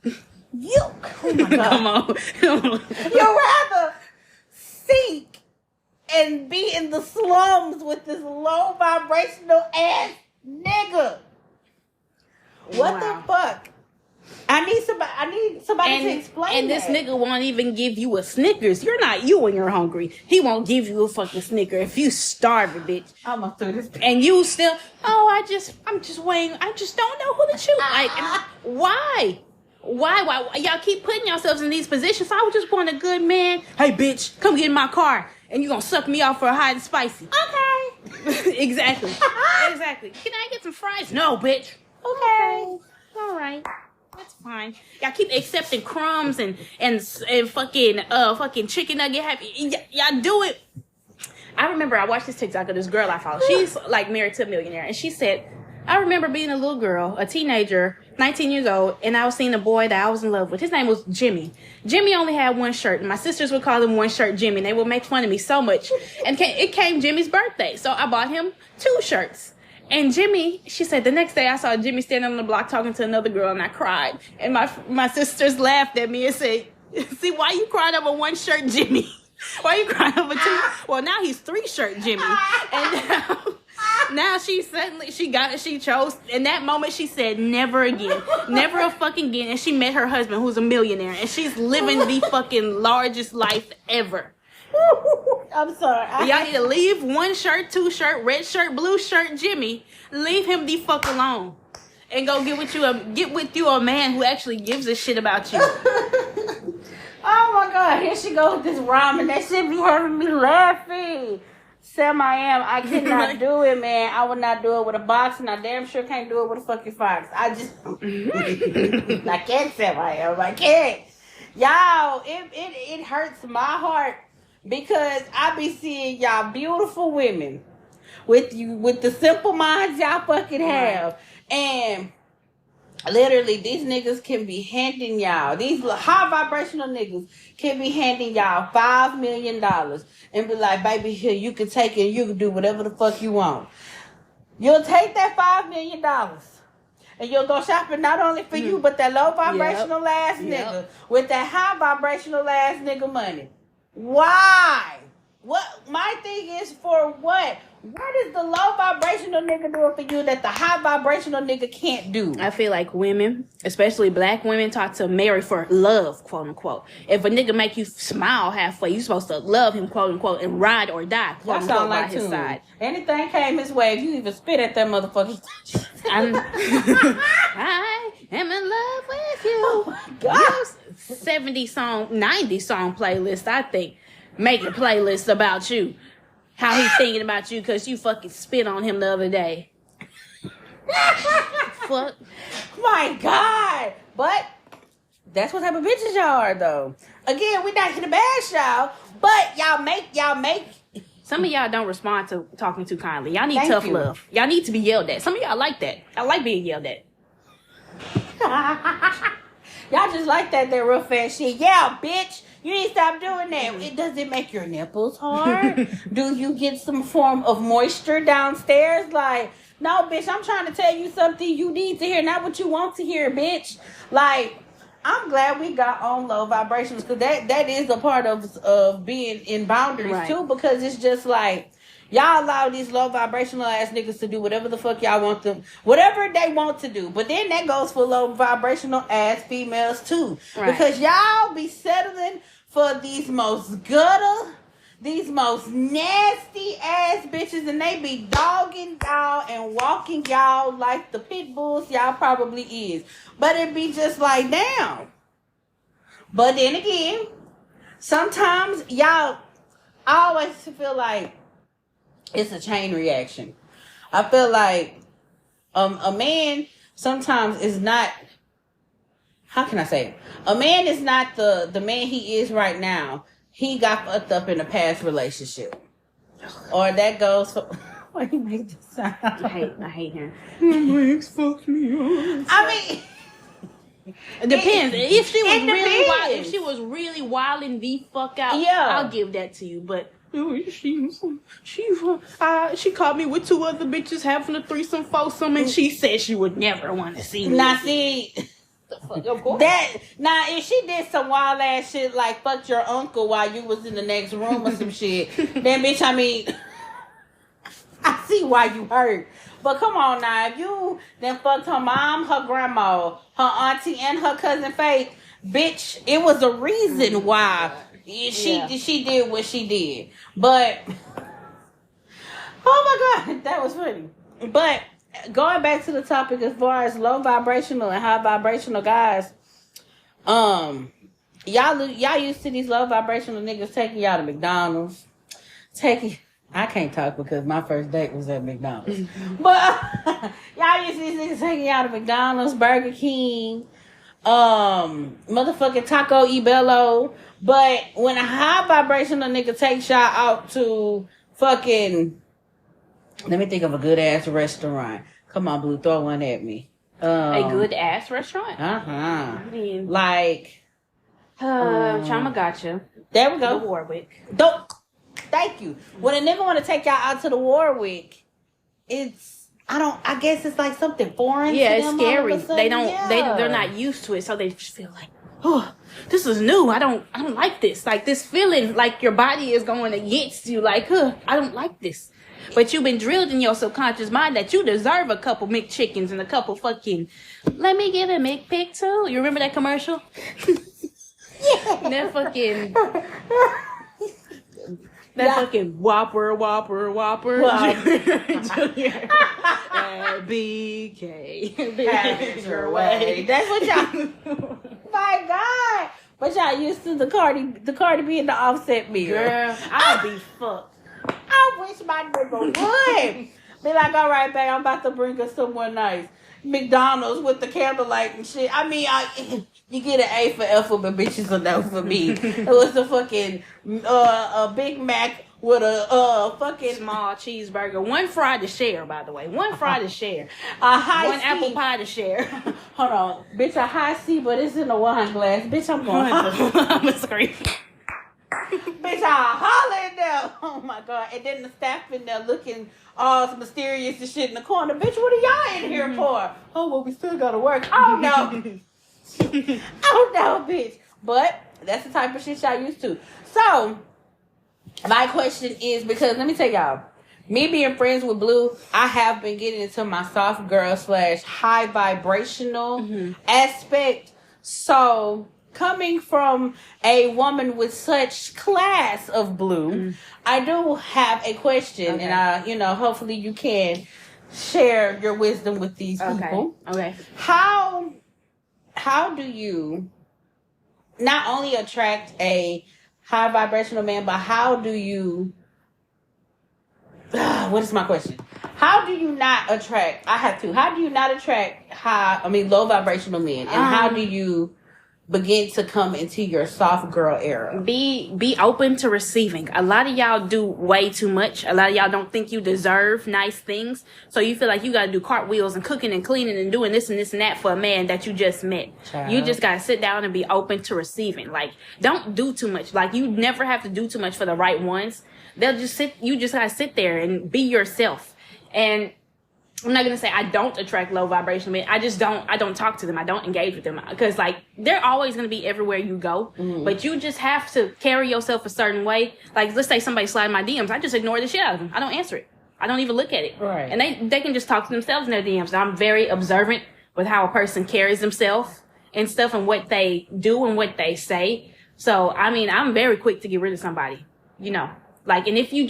oh my God. Come on. You rather seek and be in the slums with this low vibrational ass nigga. What the fuck? I need somebody to explain. And this nigga won't even give you a Snickers. You're not you when you're hungry. He won't give you a fucking Snicker if you starving, bitch. I'm gonna throw this bitch. And you still, I'm just waiting. I just don't know who to choose. Like, why? Why y'all keep putting yourselves in these positions? I would just want a good man. Hey, bitch, come get in my car, and you gonna suck me off for a hot and spicy. Okay. Exactly. Exactly. Can I get some fries? No, bitch. Okay. All right. That's fine. Y'all keep accepting crumbs and fucking chicken nugget happy. Y'all do it. I remember I watched this TikTok of this girl I follow. She's like married to a millionaire, and she said, I remember being a little girl, a teenager, 19 years old, and I was seeing a boy that I was in love with. His name was Jimmy. Jimmy only had one shirt, and my sisters would call him One Shirt Jimmy, and they would make fun of me so much. And it came Jimmy's birthday, so I bought him 2 shirts. And Jimmy, she said, the next day I saw Jimmy standing on the block talking to another girl, and I cried. And my sisters laughed at me and said, see, why you crying over One Shirt Jimmy? Why you crying over 2? Well, now he's 3 Shirt Jimmy. And now she chose. In that moment, she said, never again. Never a fucking again. And she met her husband, who's a millionaire. And she's living the fucking largest life ever. I'm sorry. Y'all need to leave 1 shirt, 2 shirt, red shirt, blue shirt Jimmy. Leave him the fuck alone. And go get with you a man who actually gives a shit about you. Oh my God, here she goes with this ramen. That shit be having me laughing. Sam, I cannot do it, man. I would not do it with a box, and I damn sure can't do it with a fucking fox. I can't, Sam, I can't. Y'all, it hurts my heart because I be seeing y'all beautiful women with the simple minds y'all fucking have. And literally, these niggas can be handing y'all, these high vibrational niggas can be handing y'all $5 million and be like, baby, here, you can take it and you can do whatever the fuck you want. You'll take that $5 million and you'll go shopping not only for you, but that low vibrational ass nigga with that high vibrational ass nigga money. Why? What? My thing is, for what? What is the low vibrational nigga doing for you that the high vibrational nigga can't do? I feel like women, especially black women, taught to marry for love, quote unquote. If a nigga make you smile halfway, you supposed to love him, quote unquote, and ride or die, quote unquote, by his side. Anything came his way, if you even spit at that motherfucker. I am in love with you. Oh my God. 70 song, 90 song playlist, I think. Make a playlist about you. How he thinking about you because you fucking spit on him the other day. Fuck. My God. But that's what type of bitches y'all are, though. Again, we not here to bash y'all, but y'all make. Some of y'all don't respond to talking too kindly. Y'all need tough love. Y'all need to be yelled at. Some of y'all like that. I like being yelled at. Y'all just like that real fast shit. Yeah, bitch. You need to stop doing that. Does it make your nipples hard? Do you get some form of moisture downstairs? Like, no, bitch, I'm trying to tell you something you need to hear, not what you want to hear, bitch. Like, I'm glad we got on low vibrations because that is a part of being in boundaries too, because it's just like, y'all allow these low vibrational ass niggas to do whatever the fuck y'all want them, whatever they want to do. But then that goes for low vibrational ass females too. Right. Because y'all be settling for these most gutter, these most nasty ass bitches, and they be dogging y'all and walking y'all like the pit bulls y'all probably is. But it be just like, damn. But then again, sometimes y'all, I always feel like it's a chain reaction. I feel like a man sometimes is not, how can I say it? A man is not the man he is right now. He got fucked up in a past relationship. Or that goes for, why do you make this sound? I hate him. My ex fucked me up. I mean, it depends. If she was really wild, if she was really wilding the fuck out, I'll give that to you. But she caught me with 2 other bitches having a threesome, foursome, and she said she would never want to see me. Now see, if she did some wild ass shit like fucked your uncle while you was in the next room or some shit, then bitch, I mean, I see why you hurt. But come on now, if you then fucked her mom, her grandma, her auntie, and her cousin Faith, bitch, it was a reason why she did what she did. But oh my God, that was funny. But going back to the topic as far as low vibrational and high vibrational guys, Y'all used to these low vibrational niggas taking y'all to McDonald's, I can't talk because my first date was at McDonald's. But y'all used to these niggas taking y'all to McDonald's, Burger King, motherfucking Taco Ebello. But when a high vibrational nigga takes y'all out to fucking, let me think of a good ass restaurant. Come on, Blue, throw one at me. A good ass restaurant. I mean, like Chama Gotcha. There we go. The Warwick. Thank you. When a nigga want to take y'all out to the Warwick, I guess it's like something foreign. Yeah, to it's them scary. all of a sudden. They're not used to it, so they just feel like, oh, this is new. I don't like this. Like this feeling, like your body is going against you. Like, I don't like this. But you've been drilled in your subconscious mind that you deserve a couple McChickens and a couple fucking, let me get a McPick too. You remember that commercial? Yeah. That fucking Whopper. BK. Have it your way. That's what y'all. My God. But y'all used to the Cardi B and the Offset meal. Girl, I'll be fucked. I wish my nigga would. Be like, all right, babe, I'm about to bring us somewhere nice. McDonald's with the candlelight and shit. I mean, you get an A for effort, but bitches a no for me. It was a fucking a Big Mac with a fucking small cheeseburger, one fry to share. By the way, one fry to share. One apple pie to share. Hold on, bitch, a high C, but it's in a wine glass. Bitch, I'm going. I'm a scream. Bitch, I holler in there. Oh my God. And then the staff in there looking all mysterious and shit in the corner. Bitch, what are y'all in here for? Oh, well, we still gotta work. Oh no. Oh no, bitch. But that's the type of shit y'all used to. So, my question is, because let me tell y'all, me being friends with Blue, I have been getting into my soft girl / high vibrational aspect. So, coming from a woman with such class of Blue, I do have a question, and hopefully you can share your wisdom with these people. Okay. How do you not only attract a high vibrational man, but how do you? What is my question? How do you not attract? I have two. How do you not attract low vibrational men, and how do you begin to come into your soft girl era? Be open to receiving. A lot of y'all do way too much. A lot of y'all don't think you deserve nice things. So you feel like you got to do cartwheels and cooking and cleaning and doing this and this and that for a man that you just met. Child. You just got to sit down and be open to receiving. Like, don't do too much. Like, you never have to do too much for the right ones. You just got to sit there and be yourself. And I'm not going to say I don't attract low vibration men. I don't talk to them. I don't engage with them. Because, like, they're always going to be everywhere you go. But you just have to carry yourself a certain way. Like, let's say somebody slide my DMs. I just ignore the shit out of them. I don't answer it. I don't even look at it. Right. And they can just talk to themselves in their DMs. I'm very observant with how a person carries themselves and stuff and what they do and what they say. So, I mean, I'm very quick to get rid of somebody. Like, and if you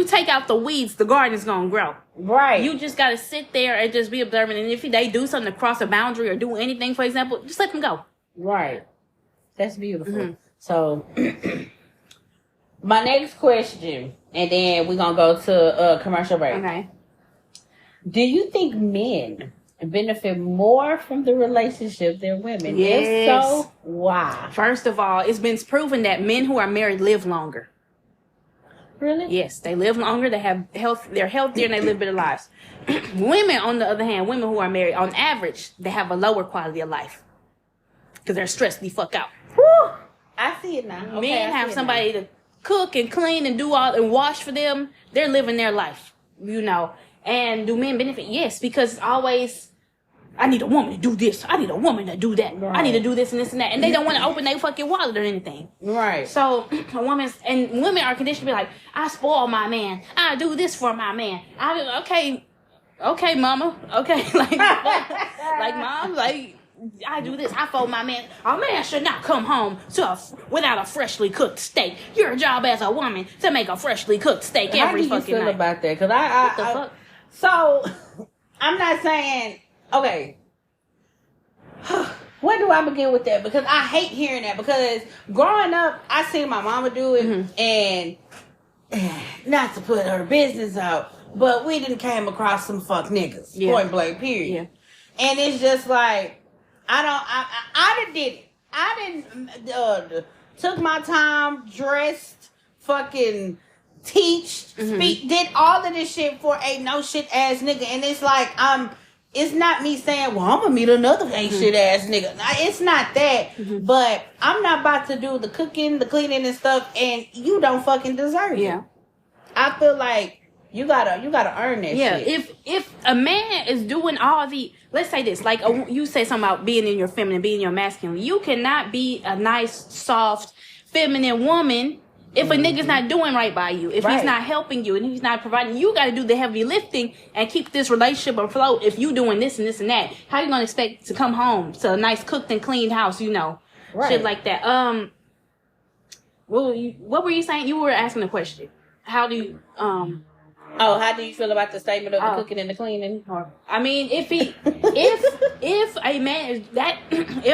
take out the weeds, the garden is going to grow. Right. You just got to sit there and just be observant. And if they do something to cross a boundary or do anything, for example, just let them go. Right. That's beautiful. So, my next question, and then we're going to go to a commercial break. Okay. Do you think men benefit more from the relationship than women? Yes. If so, why? First of all, it's been proven that men who are married live longer. Really? Yes, they live longer. They have health. They're healthier and they live better lives. Women, on the other hand, women who are married, on average, they have a lower quality of life because they're stressed the fuck out. Whew. I see it now. Men have somebody to cook and clean and do all and wash for them. They're living their life, And do men benefit? Yes, because it's always, I need a woman to do this. I need a woman to do that. Right. I need to do this and this and that. And they don't want to open their fucking wallet or anything. Right. So women are conditioned to be like, I spoil my man. I do this for my man. Okay, mama. Okay. like mom, like, I do this. I fold my man. A man should not come home without a freshly cooked steak. Your job as a woman to make a freshly cooked steak every fucking night. How do you feel about that? Because what the fuck? So, I'm not saying, okay. where do I begin with that? Because I hate hearing that. Because growing up, I seen my mama do it, and not to put her business out, but we didn't came across some fuck niggas. Point blank, period. Yeah. And it's just like, I done did it. I didn't took my time, dressed, fucking teached, speak, did all of this shit for a no shit ass nigga. And it's like, it's not me saying, well, I'm gonna meet another ain't shit ass nigga. It's not that. But I'm not about to do the cooking, the cleaning and stuff, and you don't fucking deserve it. I feel like you gotta earn that shit. Yeah, if a man is doing all the, let's say this, like you say something about being in your feminine, being in your masculine, you cannot be a nice, soft, feminine woman if a nigga's not doing right by you, if he's not helping you, and he's not providing. You got to do the heavy lifting and keep this relationship afloat. If you doing this and this and that, how you gonna expect to come home to a nice cooked and cleaned house? You know, shit like that. What were you saying? You were asking a question. How do you how do you feel about the statement of the cooking and the cleaning? I mean, if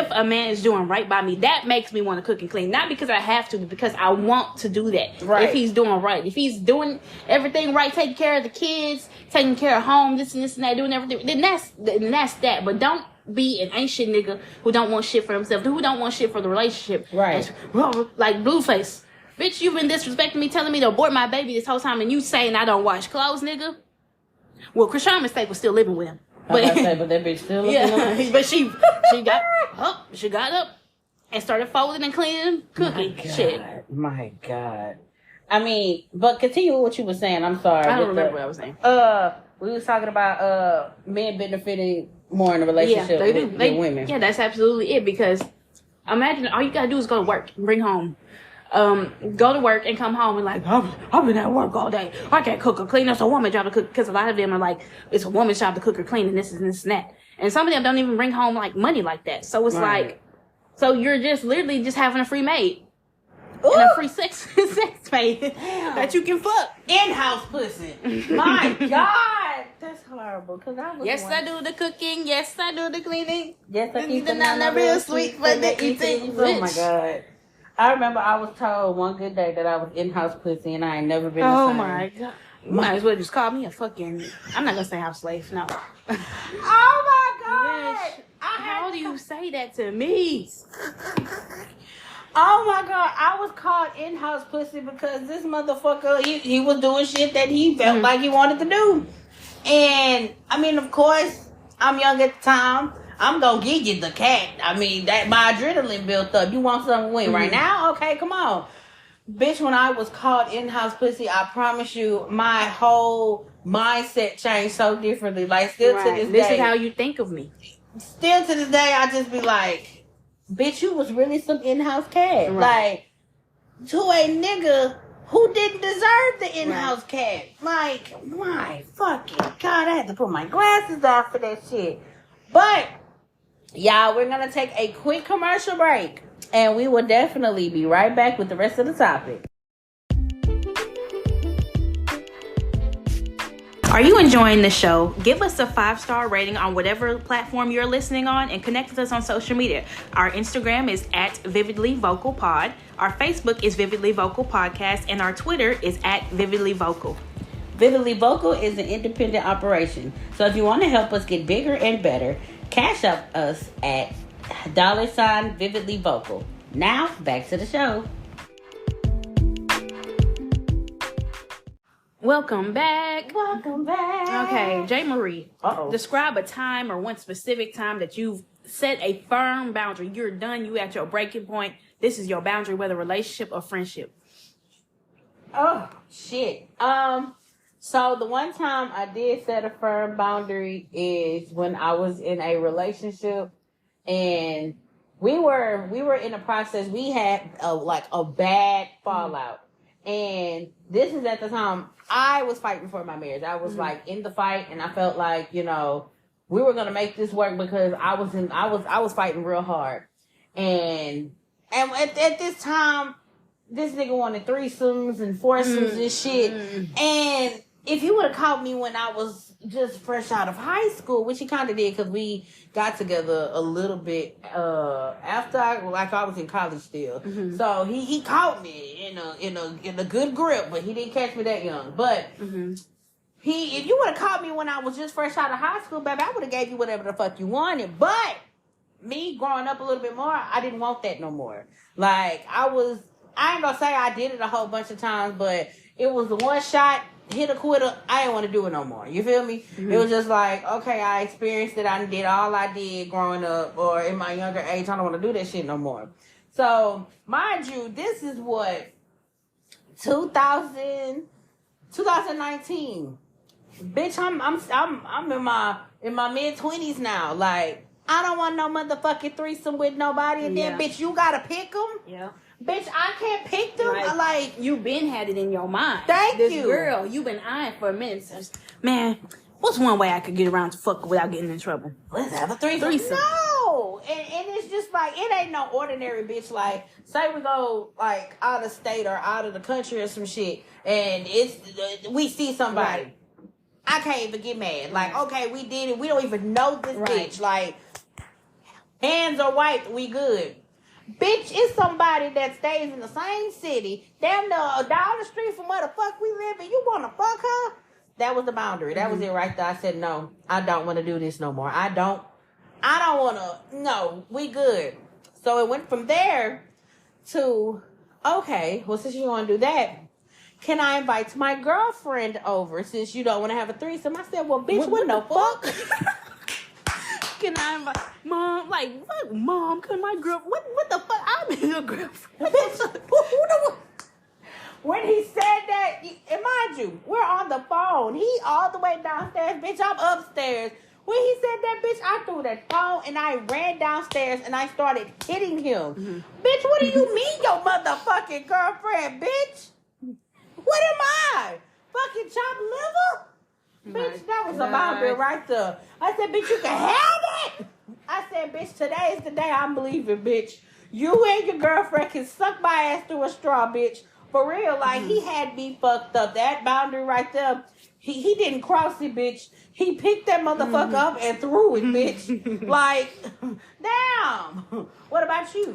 a man is doing right by me, that makes me want to cook and clean. Not because I have to, but because I want to do that. Right. If he's doing right, if he's doing everything right, taking care of the kids, taking care of home, this and that, doing everything, then that's that. But don't be an ancient nigga who don't want shit for himself, who don't want shit for the relationship. Right. Like Blueface. Bitch, you been disrespecting me, telling me to abort my baby this whole time, and you saying I don't wash clothes, nigga? Well, Krishan Mistake was still living with him. But that bitch still living with him. But she got up and started folding and cleaning and cooking. My God. I mean, but continue with what you were saying. I'm sorry. I don't remember what I was saying. We was talking about men benefiting more in a relationship with women. Yeah, that's absolutely it. Because imagine all you gotta do is go to work and bring home. Go to work and come home and like, I've been at work all day. I can't cook or clean. It's a woman's job to cook. Because a lot of them are like, it's a woman's job to cook or clean and this and this and that. And some of them don't even bring home like money like that. So it's like, so you're just literally just having a free maid. Ooh. And a free sex maid that you can fuck. In-house pussy. My God. That's horrible. Cause I do the cooking. Yes, I do the cleaning. Yes, I keep the not real sweet for the eating. Oh my God. I remember I was told one good day that I was in-house pussy and I ain't never been the same. Oh my God. You might as well just call me a fucking, I'm not going to say house slave, no. Oh my God. Bitch, how do you say that to me? Oh my God. I was called in-house pussy because this motherfucker, he was doing shit that he felt like he wanted to do. And, I mean, of course, I'm young at the time. I'm gonna give you the cat. I mean, that my adrenaline built up. You want something to win right now? Okay, come on. Bitch, when I was called in-house pussy, I promise you, my whole mindset changed so differently. Like, still to this day. This is how you think of me. Still to this day, I just be like, bitch, you was really some in-house cat. Like, to a nigga who didn't deserve the in-house cat. Like, my fucking God, I had to put my glasses off for that shit. But y'all, we're going to take a quick commercial break, and we will definitely be right back with the rest of the topic. Are you enjoying the show? Give us a 5-star rating on whatever platform you're listening on and connect with us on social media. Our Instagram is @VividlyVocalPod. Our Facebook is Vividly Vocal Podcast, and our Twitter is @VividlyVocal. Vividly Vocal is an independent operation. So if you want to help us get bigger and better, cash up us at $Vividly Vocal. Now, back to the show. Welcome back. Okay, JayMariee. Describe a time or one specific time that you've set a firm boundary. You're done. You at your breaking point. This is your boundary, whether relationship or friendship. Oh, shit. So the one time I did set a firm boundary is when I was in a relationship, and we were in a process. We had a bad fallout, and this is at the time I was fighting for my marriage. I was like in the fight, and I felt like, you know, we were gonna make this work because I was fighting real hard, and at this time, this nigga wanted threesomes and foursomes and shit, and if you would have caught me when I was just fresh out of high school, which he kind of did because we got together a little bit after I was in college still. Mm-hmm. So he caught me in a good grip, but he didn't catch me that young. But Mm-hmm. if you would have caught me when I was just fresh out of high school, baby, I would have gave you whatever the fuck you wanted. But me growing up a little bit more, I didn't want that no more. Like I ain't gonna say I did it a whole bunch of times, but it was the one shot. Hit a quitter. I didn't want to do it no more. You feel me? Mm-hmm. It was just like, okay, I experienced it. I did all I did growing up or in my younger age. I don't want to do that shit no more. So, mind you, this is what 2019. Bitch, I'm in my mid-20s now. Like, I don't want no motherfucking threesome with nobody. And then, bitch, you gotta pick them. Yeah. Bitch, I can't pick them. Like you been had it in your mind. Thank this you. Girl, you been eyeing for a minute. Says, man, what's one way I could get around to fuck without getting in trouble? Let's have a threesome. No. And it's just like, it ain't no ordinary bitch. Like, say we go, like, out of state or out of the country or some shit, and we see somebody. Right. I can't even get mad. Like, okay, we did it. We don't even know this bitch. Like, hands are wiped. We good. Bitch, it's somebody that stays in the same city, damn near down the street from where the fuck we live, and you want to fuck her? That was the boundary. That was it right there. I said, no, I don't want to do this no more. I don't want to. No, we good. So it went from there to, okay, well, since you want to do that, can I invite my girlfriend over since you don't want to have a threesome? I said, well, bitch, what the fuck? Can I invite mom? Like, what? Mom, can my girl? What the fuck? I'm your girlfriend. When he said that, and mind you, we're on the phone. He all the way downstairs, bitch. I'm upstairs. When he said that, bitch, I threw that phone and I ran downstairs and I started hitting him. Mm-hmm. Bitch, what do you mean, your motherfucking girlfriend, bitch? What am I? Fucking chopped liver? Bitch, that was a boundary right there. I said, bitch, you can have it. I said, bitch, today is the day I'm leaving, bitch. You and your girlfriend can suck my ass through a straw, bitch. For real, like, he had me fucked up. That boundary right there, he didn't cross it, bitch. He picked that motherfucker up and threw it, bitch. Like, damn. What about you?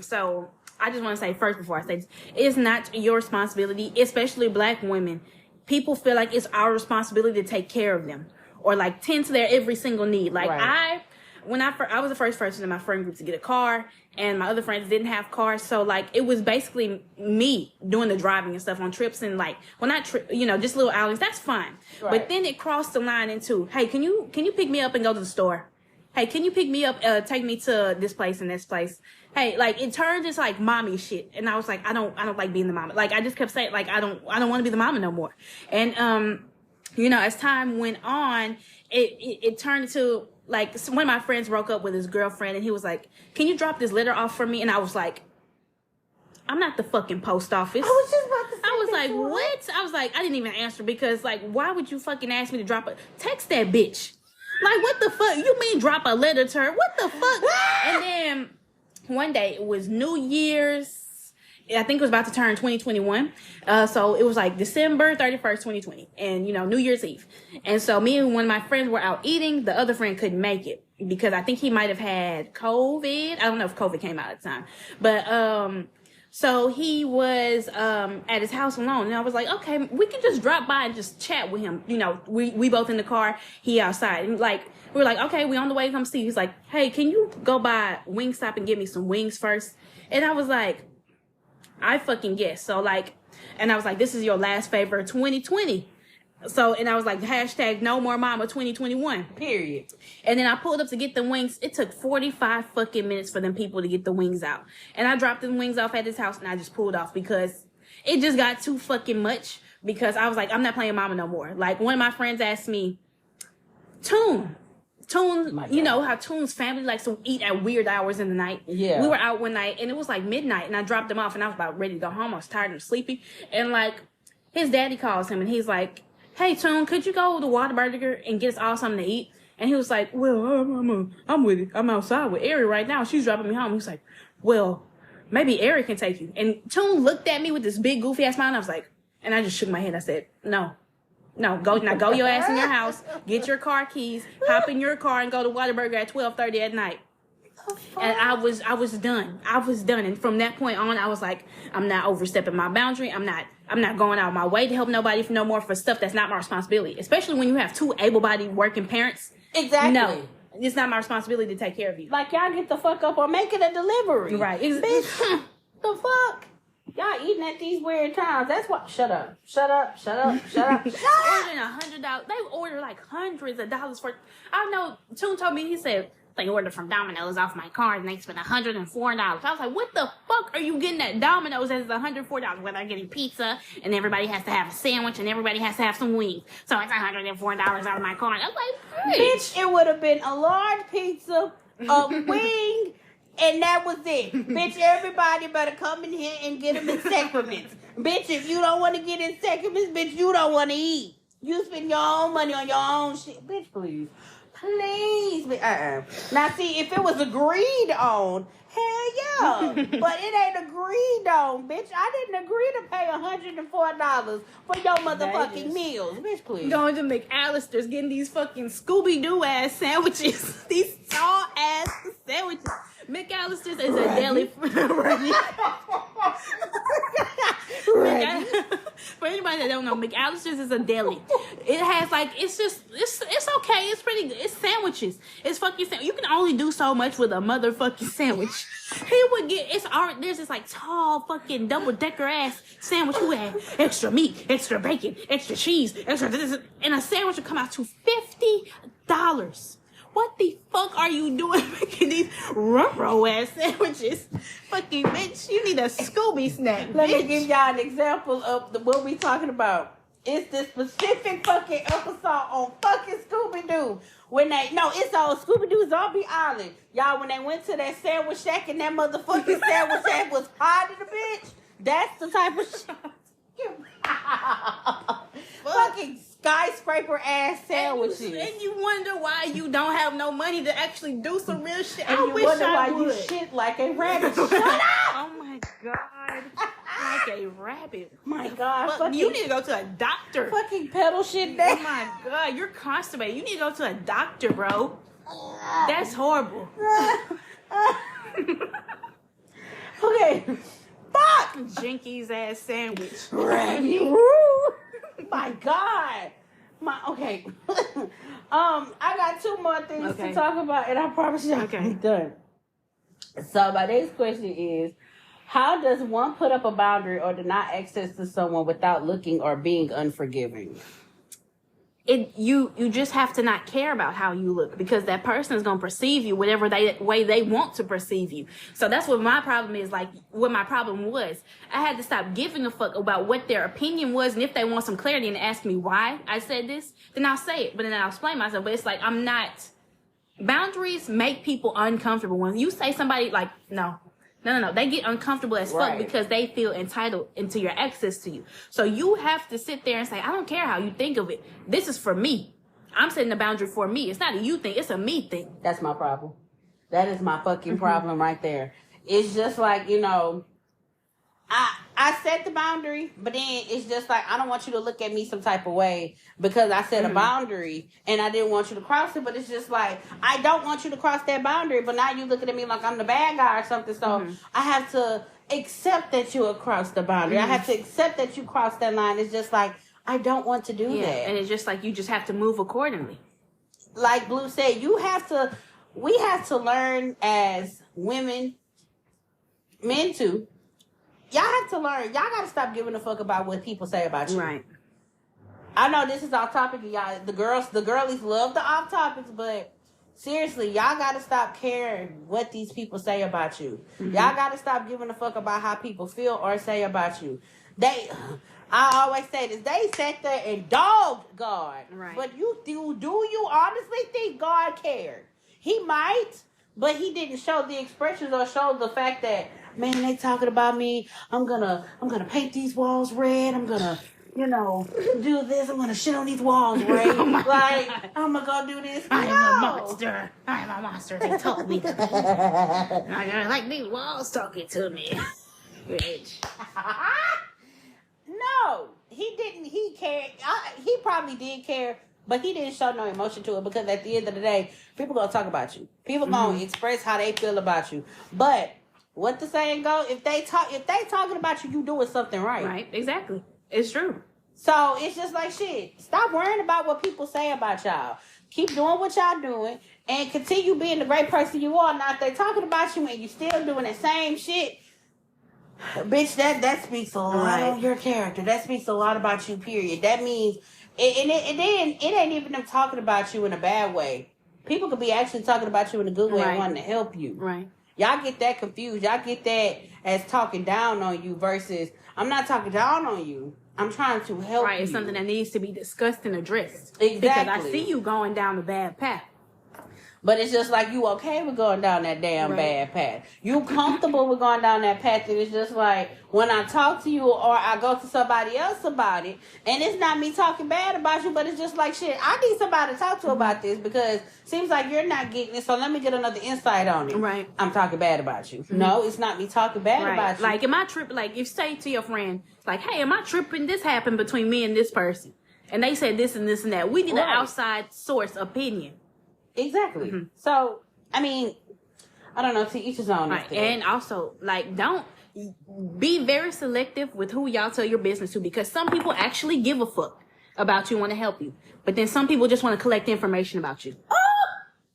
So I just want to say first before I say this, it's not your responsibility, especially black women. People feel like it's our responsibility to take care of them or like tend to their every single need. Like I was the first person in my friend group to get a car, and my other friends didn't have cars. So like it was basically me doing the driving and stuff on trips and like, well, not just little outings. That's fine. Right. But then it crossed the line into, hey, can you pick me up and go to the store? Hey, can you pick me up, take me to this place and this place? Hey, like it turned into like mommy shit. And I was like, I don't like being the mama. Like I just kept saying like, I don't want to be the mama no more. And, as time went on, it turned into like one of my friends broke up with his girlfriend and he was like, can you drop this letter off for me? And I was like, I'm not the fucking post office. I was just about to say I was like, what? I was like, I didn't even answer because like, why would you fucking ask me to text that bitch? Like, what the fuck? You mean drop a letter to her? What the fuck? And then one day, it was New Year's. I think it was about to turn 2021. So it was like December 31st, 2020. And, New Year's Eve. And so me and one of my friends were out eating. The other friend couldn't make it because I think he might have had COVID. I don't know if COVID came out at the time. But, so he was at his house alone, and I was like, okay, we can just drop by and just chat with him. We both in the car, he outside, and like we were like, okay, we on the way to come see. He's like, hey, can you go by Wingstop and get me some wings first? And I was like, I fucking guess. So like, and I was like, this is your last favor, 2020. So, and I was like, hashtag no more mama 2021. Period. And then I pulled up to get the wings. It took 45 fucking minutes for them people to get the wings out. And I dropped the wings off at his house and I just pulled off because it just got too fucking much because I was like, I'm not playing mama no more. Like one of my friends asked me, Toon, you know how Toon's family likes to eat at weird hours in the night. Yeah. We were out one night and it was like midnight and I dropped them off and I was about ready to go home. I was tired and sleepy. And like his daddy calls him and he's like, hey, Toon, could you go to Whataburger and get us all something to eat? And he was like, well, I'm with it. I'm outside with Ari right now. She's dropping me home. He's like, well, maybe Ari can take you. And Toon looked at me with this big goofy ass smile and I was like, and I just shook my head. I said, no, No, go your ass in your house, get your car keys, hop in your car, and go to Whataburger at 12:30 at night. And I was done. I was done. And from that point on, I was like, I'm not overstepping my boundary. I'm not going out of my way to help nobody no more for stuff that's not my responsibility. Especially when you have two able-bodied working parents. Exactly. No, it's not my responsibility to take care of you. Like, y'all get the fuck up or make it a delivery. Right. Bitch, the fuck? Y'all eating at these weird times. That's why. Shut up. Ordering $100. They order like hundreds of dollars for. I know. Toon told me, he said they ordered from Domino's off my card and they spent $104. I was like, what the fuck are you getting at Domino's as $104? Where they're getting pizza and everybody has to have a sandwich and everybody has to have some wings. So it's $104 out of my card. I was like, bitch, it would have been a large pizza, a wing, and that was it. Bitch, everybody better come in here and get them in sacraments. Bitch, if you don't want to get in sacraments, bitch, you don't want to eat. You spend your own money on your own shit. Bitch, please. Please. Now, see, if it was agreed on, hell yeah. But it ain't agreed on, bitch. I didn't agree to pay $104 for your motherfucking meals. Bitch, please. Going to McAllister's, getting these fucking Scooby-Doo ass sandwiches. These tall ass sandwiches. McAllister's is a deli. For anybody that don't know, McAllister's is a deli. It has like, it's okay. It's pretty good. It's sandwiches. It's fucking you can only do so much with a motherfucking sandwich. He would get, there's this like tall fucking double decker ass sandwich who had extra meat, extra bacon, extra cheese, extra this, and a sandwich would come out to $50. What the fuck are you doing making these ruh-roh ass sandwiches? Fucking bitch, you need a Scooby snack. Let me give y'all an example of what we talking about. It's this specific fucking episode on fucking Scooby-Doo. It's on Scooby-Doo Zombie Island. Y'all, when they went to that sandwich shack and that motherfucking sandwich shack was hot in the bitch, that's the type of shit. Fucking skyscraper ass sandwiches. And you wonder why you don't have no money to actually do some real shit. And you wonder why you shit like a rabbit. Shut up! Oh my god. Like a rabbit. My god. You need to go to a doctor. Fucking pedal shit down. Oh my god, you're constipated. You need to go to a doctor, bro. That's horrible. Okay. Fuck! Jinkies ass sandwich. My god. Okay. I got two more things to talk about, and I promise you I'm done. So my next question is, how does one put up a boundary or deny access to someone without looking or being unforgiving? You just have to not care about how you look, because that person is going to perceive you whatever way they want to perceive you. So that's what my problem is. Like, what my problem was, I had to stop giving a fuck about what their opinion was, and if they want some clarity and ask me why I said this, then I'll say it, but then I'll explain myself. But it's like, boundaries make people uncomfortable. When you say somebody like, no, they get uncomfortable as fuck because they feel entitled into your access to you. So you have to sit there and say, I don't care how you think of it. This is for me. I'm setting a boundary for me. It's not a you thing. It's a me thing. That's my problem. That is my fucking problem right there. It's just like, I set the boundary, but then it's just like, I don't want you to look at me some type of way because I set a boundary and I didn't want you to cross it. But it's just like, I don't want you to cross that boundary, but now you looking at me like I'm the bad guy or something. So I have to accept that you across the boundary. I have to accept that you crossed that line. It's just like, I don't want to do that. And it's just like, you just have to move accordingly. Like Blue said, we have to learn as women, men too. Y'all have to learn. Y'all got to stop giving a fuck about what people say about you. Right. I know this is off topic, y'all. The girlies love the off topics, but seriously, y'all got to stop caring what these people say about you. Y'all got to stop giving a fuck about how people feel or say about you. I always say this. They sat there and dogged God. Right. But do you honestly think God cared? He might, but he didn't show the expressions or show the fact that, man, they talking about me. I'm gonna paint these walls red. I'm gonna, do this. I'm gonna shit on these walls red. I'm gonna go do this. I am a monster. I am a monster. They told me to be. I don't like these walls talking to me. Bitch. No, he he cared. He probably did care, but he didn't show no emotion to it because at the end of the day, people gonna talk about you. People gonna express how they feel about you. But what the saying go? If they talking about you, you doing something right. Right, exactly. It's true. So it's just like shit. Stop worrying about what people say about y'all. Keep doing what y'all doing and continue being the great person you are. Now if they talking about you and you still doing the same shit, bitch, that speaks a lot on your character. That speaks a lot about you, period. That means it ain't even them talking about you in a bad way. People could be actually talking about you in a good way and wanting to help you. Right. Y'all get that confused. Y'all get that as talking down on you versus I'm not talking down on you. I'm trying to help you. Right, it's something that needs to be discussed and addressed. Exactly. Because I see you going down the bad path. But it's just like you okay with going down that damn bad path. You comfortable with going down that path, and it's just like when I talk to you or I go to somebody else about it, and it's not me talking bad about you, but it's just like shit, I need somebody to talk to about this because seems like you're not getting it, so let me get another insight on it. Right. I'm talking bad about you. No, it's not me talking bad about you. Like, am I tripping? Like, if say to your friend, like, hey, am I tripping? This happened between me and this person. And they said this and this and that. We need an outside source opinion. Exactly. So, I mean, I don't know, to each his own. Right. And also, like, don't be very selective with who y'all tell your business to because some people actually give a fuck about you and want to help you. But then some people just want to collect information about you. Oh!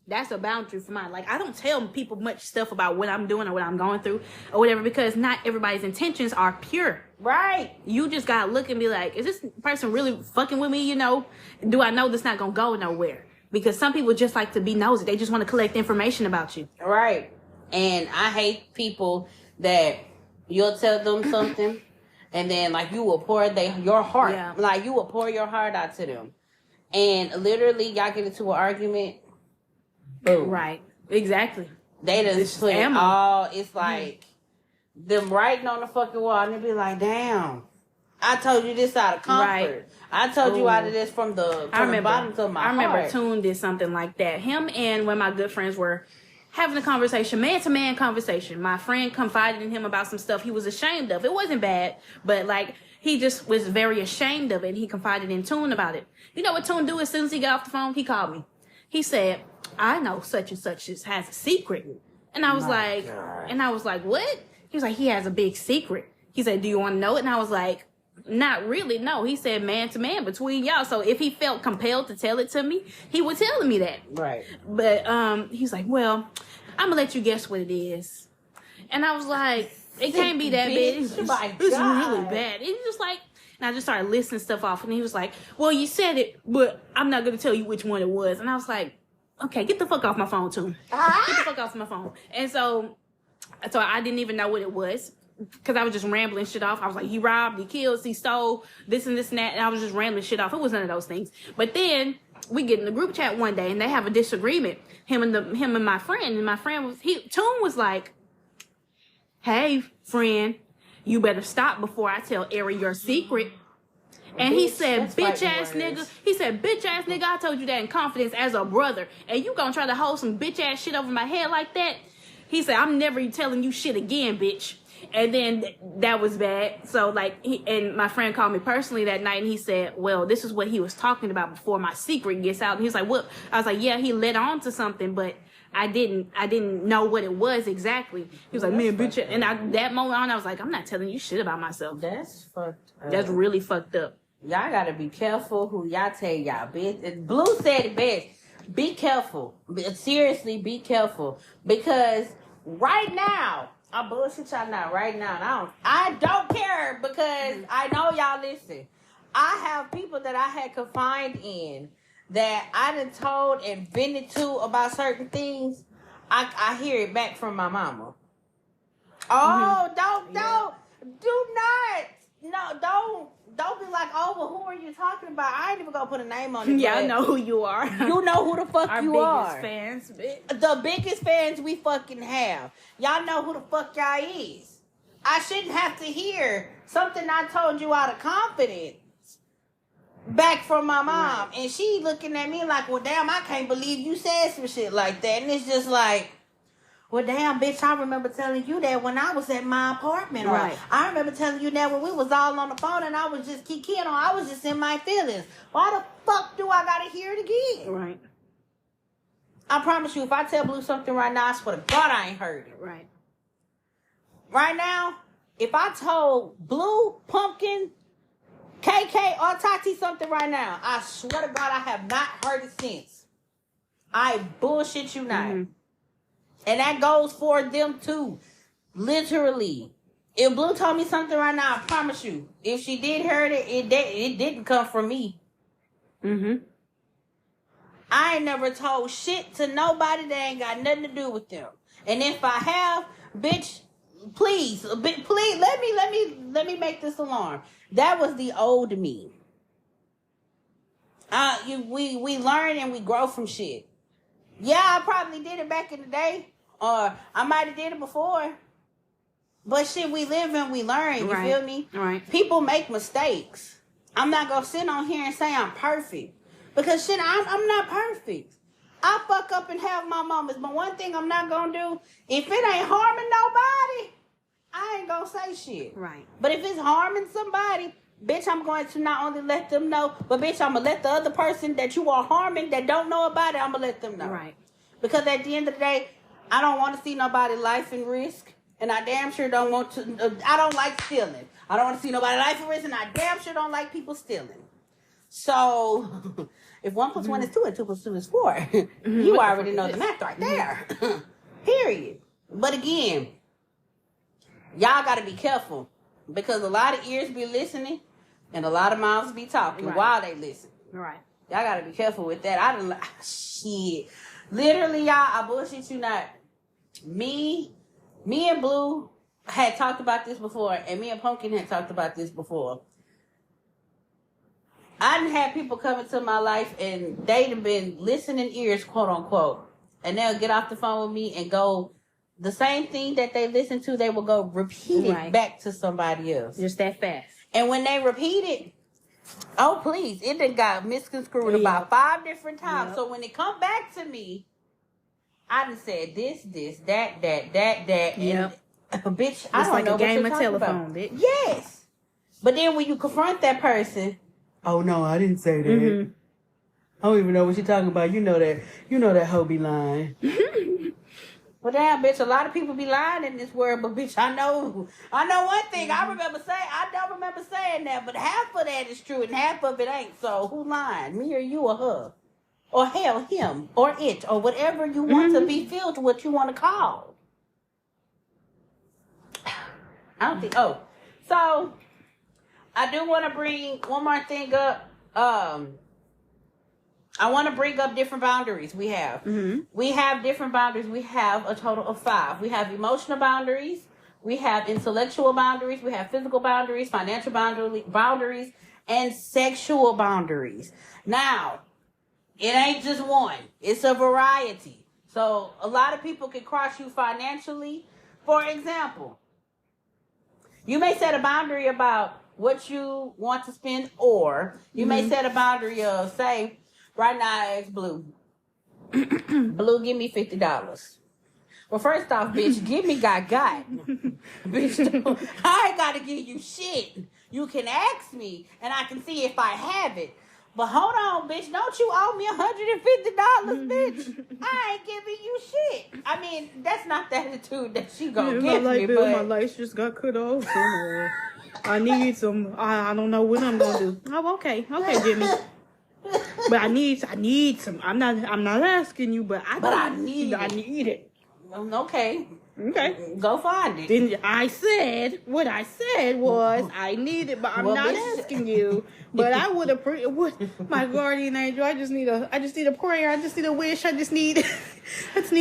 That's a boundary for mine. Like, I don't tell people much stuff about what I'm doing or what I'm going through or whatever because not everybody's intentions are pure. Right. You just gotta look and be like, is this person really fucking with me, you know? Do I know this not gonna go nowhere? Because some people just like to be nosy. They just want to collect information about you. Right. And I hate people that you'll tell them something and then like you will pour your heart. Yeah. Like you will pour your heart out to them. And literally y'all get into an argument. Boom. Right. Exactly. They just put it all, it's like them writing on the fucking wall and they be like, damn. I told you this out of comfort. Right. I told you out of this from the bottom of my heart. I remember Toon did something like that. Him and one of my good friends were having a conversation, man-to-man conversation. My friend confided in him about some stuff he was ashamed of. It wasn't bad, but like he just was very ashamed of it. And he confided in Toon about it. You know what Toon do as soon as he got off the phone? He called me. He said, I know such and such has a secret. And I was like, what? He was like, he has a big secret. He said, do you want to know it? And I was like, not really, no. He said man to man between y'all. So if he felt compelled to tell it to me, he would tell me that. Right. But he's like, well, I'm gonna let you guess what it is. And I was like, it can't be that bad. It's really bad. It's just like, and I just started listing stuff off, and he was like, well, you said it, but I'm not gonna tell you which one it was. And I was like, okay, get the fuck off my phone too. Get the fuck off my phone. And so I didn't even know what it was. Because I was just rambling shit off. I was like, he robbed, he killed, he stole, this and this and that. And I was just rambling shit off. It was none of those things. But then we get in the group chat one day and they have a disagreement. Him and my friend. And my friend Toon was like, hey, friend, you better stop before I tell Ari your secret. And he said, bitch ass nigga. He said, bitch ass nigga, I told you that in confidence as a brother. And you gonna try to hold some bitch ass shit over my head like that? He said, I'm never telling you shit again, bitch. And then that was bad. So like, and my friend called me personally that night and he said, well, this is what he was talking about before my secret gets out. And he was like, what? I was like, yeah, he led on to something, but I didn't know what it was exactly. He was like, man, bitch. And that moment on, I was like, I'm not telling you shit about myself. That's fucked up. That's really fucked up. Y'all gotta be careful who y'all tell y'all bitch. Blue said it best. Be careful. Seriously, be careful. Because right now, I bullshit y'all now, right now. I don't care because I know y'all listen. I have people that I had confined in that I done told and vented to about certain things. I hear it back from my mama. Oh, don't be like, oh, well, who are you talking about? I ain't even gonna put a name on it. Yeah, I know who you are. You know who the fuck you are. Our biggest fans, bitch. The biggest fans we fucking have. Y'all know who the fuck y'all is. I shouldn't have to hear something I told you out of confidence back from my mom. Right. And she looking at me like, well, damn, I can't believe you said some shit like that. And it's just like, Well, damn, bitch, I remember telling you that when I was at my apartment. Right. Or I remember telling you that when we was all on the phone and I was just kicking on. I was just in my feelings. Why the fuck do I gotta hear it again? Right. I promise you, if I tell Blue something right now, I swear to God I ain't heard it. Right. Right now, if I told Blue, Pumpkin, KK, or Tati something right now, I swear to God I have not heard it since. I bullshit you not. Mm-hmm. And that goes for them too. Literally. If Blue told me something right now, I promise you, if she did hear it, it didn't come from me. Mm-hmm. I ain't never told shit to nobody that ain't got nothing to do with them. And if I have, bitch, please, let me make this alarm. That was the old me. We learn and we grow from shit. Yeah, I probably did it back in the day, or I might have did it before. But shit, we live and we learn. You feel me? Right. People make mistakes. I'm not gonna sit on here and say I'm perfect. Because shit, I'm not perfect. I fuck up and have my moments. But one thing I'm not gonna do, if it ain't harming nobody, I ain't gonna say shit. Right. But if it's harming somebody, bitch, I'm going to not only let them know, but bitch, I'm gonna let the other person that you are harming that don't know about it, I'm gonna let them know. Right. Because at the end of the day, I don't want to see nobody's life in risk. And I damn sure don't want to, I don't like stealing. I don't want to see nobody's life in risk, and I damn sure don't like people stealing. So, if 1 + 1 is 2 and 2 + 2 is 4, you already know the math right there. Period. But again, y'all got to be careful because a lot of ears be listening and a lot of mouths be talking while they listen. Right. Y'all got to be careful with that. I don't shit. Literally, y'all, I bullshit you not. Me and Blue had talked about this before, and me and Pumpkin had talked about this before. I done had people come into my life and they done been listening ears, quote unquote. And they'll get off the phone with me and go, the same thing that they listen to, they will go repeat it back to somebody else. Just that fast. And when they repeat it, oh please, it done got misconstrued about 5 different times. So when it come back to me, I done said this, that. Yep. And bitch, It's I don't like know a what game you're of talking telephone, about. bitch. Yes. But then when you confront that person, oh no, I didn't say that. Mm-hmm. I don't even know what you're talking about. You know that hoe be lying. Well, damn, bitch, a lot of people be lying in this world, but bitch, I know one thing. I don't remember saying that, but half of that is true and half of it ain't. So who lying? Me or you or her? Or hell, him or it or whatever you want to be filled to what you want to call. I don't think. Oh, so I do want to bring one more thing up. I want to bring up different boundaries we have. Mm-hmm. We have different boundaries. We have a total of 5. We have emotional boundaries. We have intellectual boundaries. We have physical boundaries, financial boundaries, and sexual boundaries. Now, it ain't just one. It's a variety. So a lot of people can cross you financially. For example, you may set a boundary about what you want to spend, or you may set a boundary of, say, right now I ask Blue, Blue, give me $50. Well, first off, bitch, give me got. Bitch, I ain't got to give you shit. You can ask me, and I can see if I have it. But hold on, bitch. Don't you owe me $150, bitch? I ain't giving you shit. I mean, that's not the attitude that she gonna give me, but my lights just got cut off. I need some. I don't know what I'm gonna do. Oh, okay, Jimmy. But I need some. I'm not asking you, but I need it. Okay. Okay. Go find it. Then what I said was I need it, but I'm not asking you. But I would have my guardian angel. I just need a prayer. I just need a wish. I just need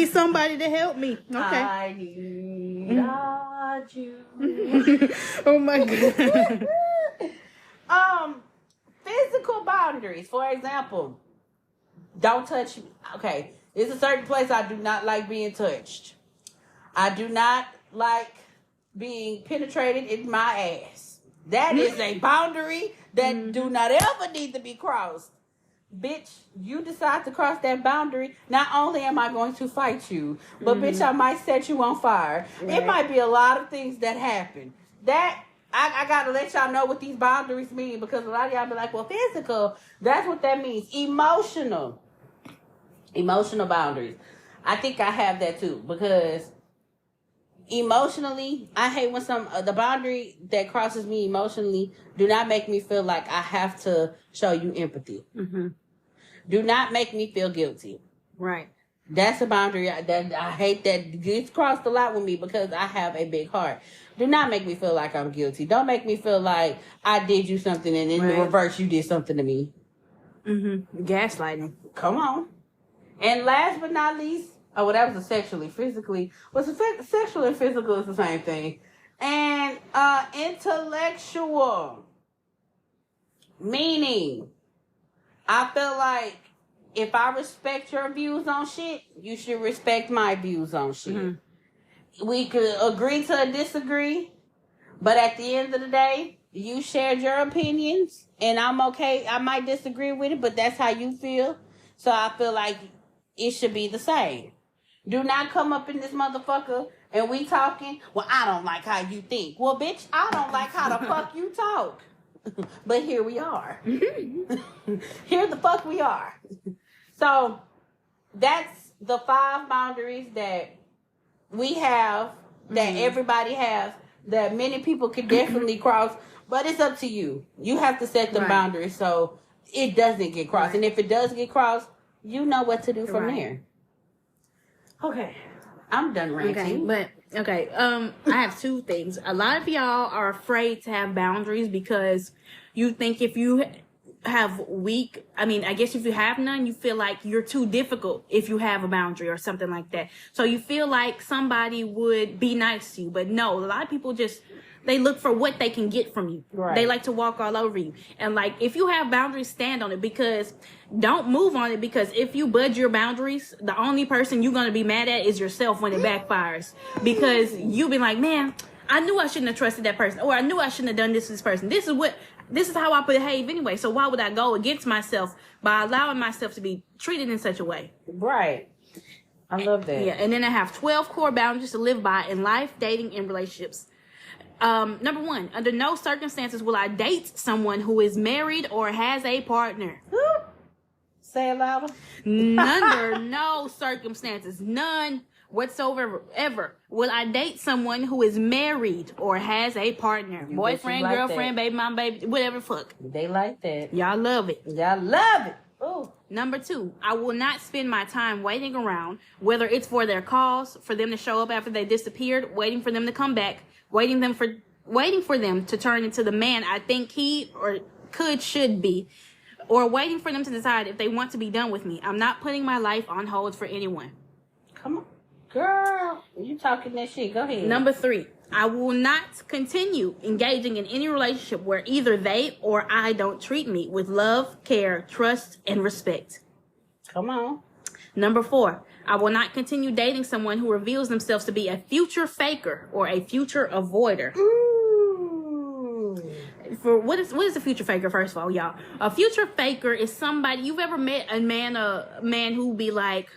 somebody to help me. Okay. I need you. Oh my God. Physical boundaries. For example, don't touch me. Okay. There's a certain place I do not like being touched. I do not like being penetrated in my ass. That is a boundary that do not ever need to be crossed. bitch, you decide to cross that boundary, not only am I going to fight you, but bitch, I might set you on fire. Right. It might be a lot of things that happen. That I gotta let y'all know what these boundaries mean, because a lot of y'all be like, well, physical, that's what that means. Emotional boundaries. I think I have that too, because emotionally, I hate when the boundary that crosses me emotionally do not make me feel like I have to show you empathy. Mm-hmm. Do not make me feel guilty. Right. That's a boundary that I hate, that gets crossed a lot with me, because I have a big heart. Do not make me feel like I'm guilty. Don't make me feel like I did you something and in the reverse you did something to me. Mm-hmm. Gaslighting. Come on. And last but not least, oh, well, that was a sexually. Physically, sexual and physical is the same thing. And intellectual. Meaning, I feel like if I respect your views on shit, you should respect my views on shit. Mm-hmm. We could agree to disagree, but at the end of the day, you shared your opinions, and I'm okay. I might disagree with it, but that's how you feel. So I feel like it should be the same. Do not come up in this motherfucker and we talking, well, I don't like how you think. Well, bitch, I don't like how the fuck you talk. But here we are. Here the fuck we are. So that's the 5 boundaries that we have, that everybody has, that many people can definitely cross. But it's up to you. You have to set the boundaries so it doesn't get crossed. And if it does get crossed, you know what to do from there. Okay. I'm done ranting. Okay, I have 2 things. A lot of y'all are afraid to have boundaries because you think if you have I guess if you have none, you feel like you're too difficult if you have a boundary or something like that. So you feel like somebody would be nice to you. But no, a lot of people they look for what they can get from you. Right. They like to walk all over you. And like, if you have boundaries, stand on it, because don't move on it, because if you budge your boundaries, the only person you're going to be mad at is yourself when it backfires, because you'll be like, man, I knew I shouldn't have trusted that person, or I knew I shouldn't have done this to this person. This is how I behave anyway. So why would I go against myself by allowing myself to be treated in such a way? Right. I love that. Yeah. And then I have 12 core boundaries to live by in life, dating, and relationships. Number 1, under no circumstances will I date someone who is married or has a partner. Say it louder. Under no circumstances, none whatsoever, ever, will I date someone who is married or has a partner. Boyfriend, like girlfriend, baby mom, baby, whatever fuck. They like that. Y'all love it. Y'all love it. Ooh. Number 2, I will not spend my time waiting around, whether it's for their calls, for them to show up after they disappeared, waiting for them to come back, waiting for them to turn into the man I think he or should be, or waiting for them to decide if they want to be done with me. I'm not putting my life on hold for anyone. Come on. Girl, you talking that shit. Go ahead. Number 3, I will not continue engaging in any relationship where either they or I don't treat me with love, care, trust, and respect. Come on. Number 4, I will not continue dating someone who reveals themselves to be a future faker or a future avoider. Ooh. For what is a future faker, first of all, y'all? A future faker is somebody, you've ever met a man who be like,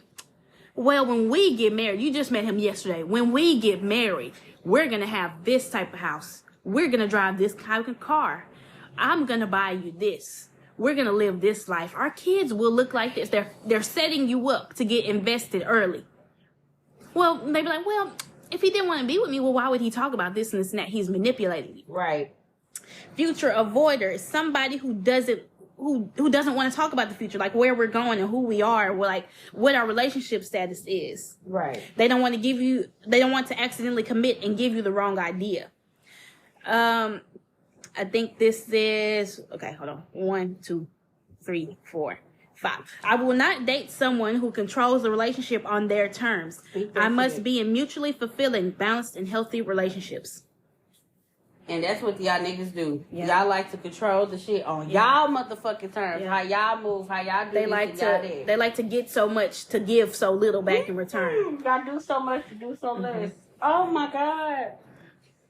well, when we get married, you just met him yesterday. When we get married, we're going to have this type of house. We're going to drive this type of car. I'm going to buy you this. We're going to live this life. Our kids will look like this. They're setting you up to get invested early. Well, they be like, well, if he didn't want to be with me, well, why would he talk about this and this and that? He's manipulating me. Right. Future avoider is somebody who doesn't want to talk about the future, like where we're going and who we are, or like what our relationship status is. Right. They don't want to accidentally commit and give you the wrong idea. I think this is, okay, hold on. 1, 2, 3, 4, 5. I will not date someone who controls the relationship on their terms. I must be in mutually fulfilling, balanced, and healthy relationships. And that's what y'all niggas do. Yeah. Y'all like to control the shit on y'all motherfucking terms. Yeah. How y'all move, how y'all do They like to get so much to give so little back in return. Y'all do so much to do so less. Oh my God.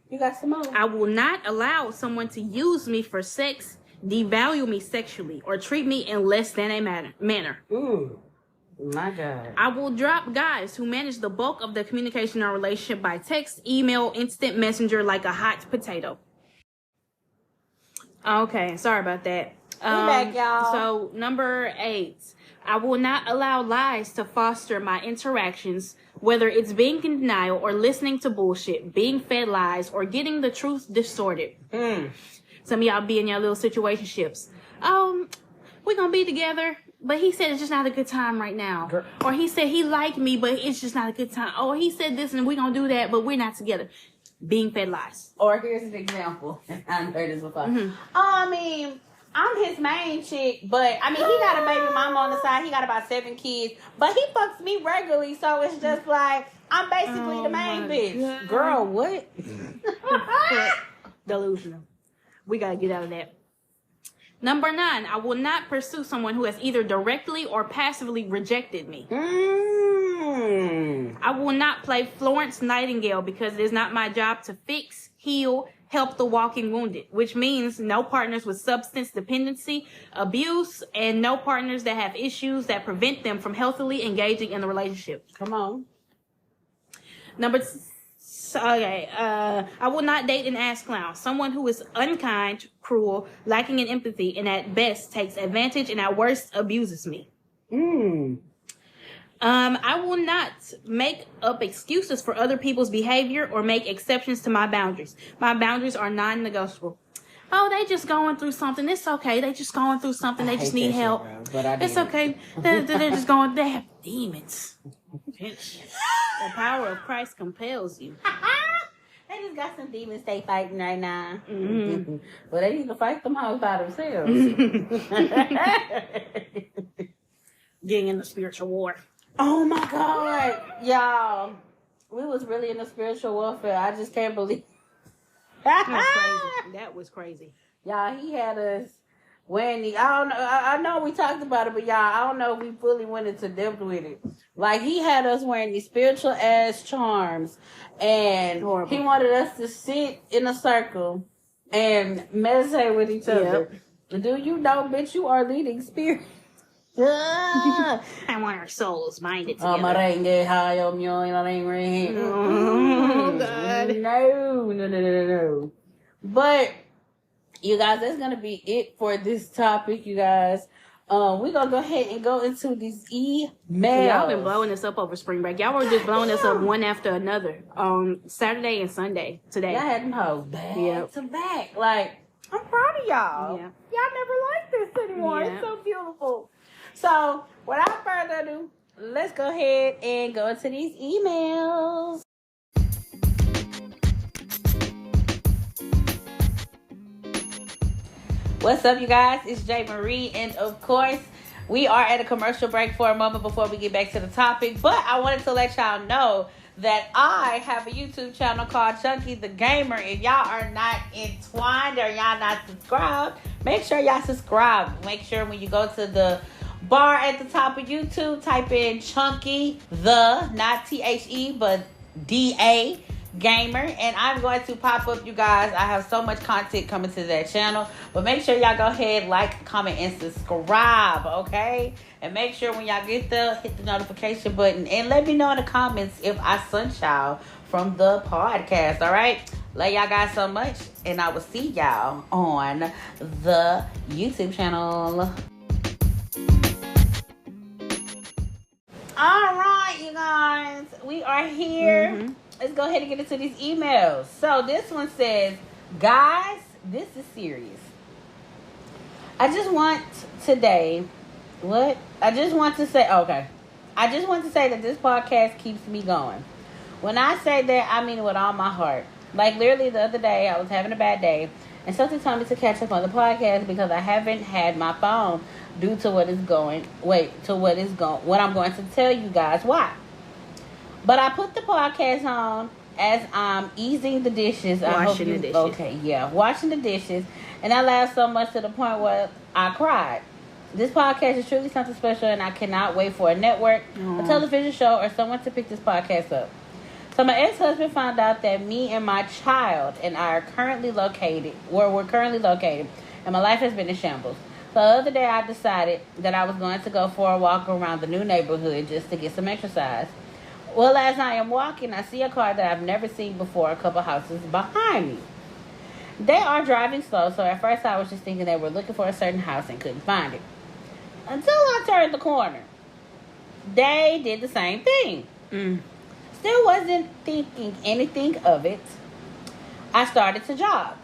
You got some more. I will not allow someone to use me for sex, devalue me sexually, or treat me in less than a manner. Ooh, my God. I will drop guys who manage the bulk of the communication in our relationship by text, email, instant messenger like a hot potato. Okay, sorry about that. We back, y'all. So, number 8. I will not allow lies to foster my interactions, whether it's being in denial or listening to bullshit, being fed lies, or getting the truth distorted. Some of y'all be in your little situationships. We're gonna be together, but he said it's just not a good time right now. Or he said he liked me, but it's just not a good time. Or he said this and we're gonna do that, but we're not together. Being fed lies. Or here's an example. I've heard this before. I mean, I'm his main chick, but I mean, he got a baby mama on the side. He got about 7 kids, but he fucks me regularly, so it's just like I'm basically the main bitch. God. Girl, what? Delusional. We gotta get out of that. Number 9, I will not pursue someone who has either directly or passively rejected me. I will not play Florence Nightingale because it is not my job to fix, heal, help the walking wounded, which means no partners with substance dependency, abuse, and no partners that have issues that prevent them from healthily engaging in the relationship. Come on. I will not date an ass clown, someone who is unkind, cruel, lacking in empathy, and at best takes advantage and at worst abuses me. I will not make up excuses for other people's behavior or make exceptions to my boundaries. My boundaries are non-negotiable. Oh, they just going through something. It's okay. They just going through something. They just need help. It's okay. They're just going. They have demons. The power of Christ compels you. They just got some demons they fighting right now. But they need to fight them out by themselves. Getting in the spiritual war. Oh my God, y'all. We was really in a spiritual warfare. I just can't believe. That was crazy. Y'all, he had us when I know we talked about it, but y'all, I don't know if we fully went into depth with it. Like, he had us wearing these spiritual ass charms, and Horrible. he wanted us to sit in a circle and meditate with each other. Do you know, bitch, you are leading spirit. I want our souls minded together. Oh, God. No. But, you guys, that's going to be it for this topic, you guys. We're going to go ahead and go into these emails. Y'all been blowing us up over spring break. Y'all were just blowing us up one after another on Saturday and Sunday today. Y'all had them hoes back to back. Like, I'm proud of y'all. Yeah. Y'all never liked this anymore. Yeah. It's so beautiful. So, without further ado, let's go ahead and go into these emails. What's up, you guys? It's JayMariee, and of course, we are at a commercial break for a moment before we get back to the topic. But I wanted to let y'all know that I have a YouTube channel called Chunky the Gamer. If y'all are not entwined or y'all not subscribed, make sure y'all subscribe. Make sure when you go to the bar at the top of YouTube, type in Chunky the, not THE, but DA Gamer, and I'm going to pop up, you guys. I have so much content coming to that channel, but make sure y'all go ahead, like, comment, and subscribe, okay? And make sure when y'all get there, hit the notification button, and let me know in the comments if I sent y'all from the podcast, all right? Love y'all guys so much, and I will see y'all on the YouTube channel. All right, you guys, we are here. Let's go ahead and get into these emails. So this one says, guys, this is serious. I just want to say that this podcast keeps me going. When I say that, I mean it with all my heart. Like, literally the other day, I was having a bad day, and something told me to catch up on the podcast because I haven't had my phone due to what I'm going to tell you guys why. But I put the podcast on as I'm easing the dishes. Washing the dishes. And I laughed so much to the point where I cried. This podcast is truly something special, and I cannot wait for a network, a television show, or someone to pick this podcast up. So my ex-husband found out that me and my child and I are currently located, and my life has been in shambles. So the other day I decided that I was going to go for a walk around the new neighborhood just to get some exercise. Well, as I am walking, I see a car that I've never seen before a couple houses behind me. They are driving slow, so at first I was just thinking they were looking for a certain house and couldn't find it. Until I turned the corner. They did the same thing. Still wasn't thinking anything of it. I started to jog.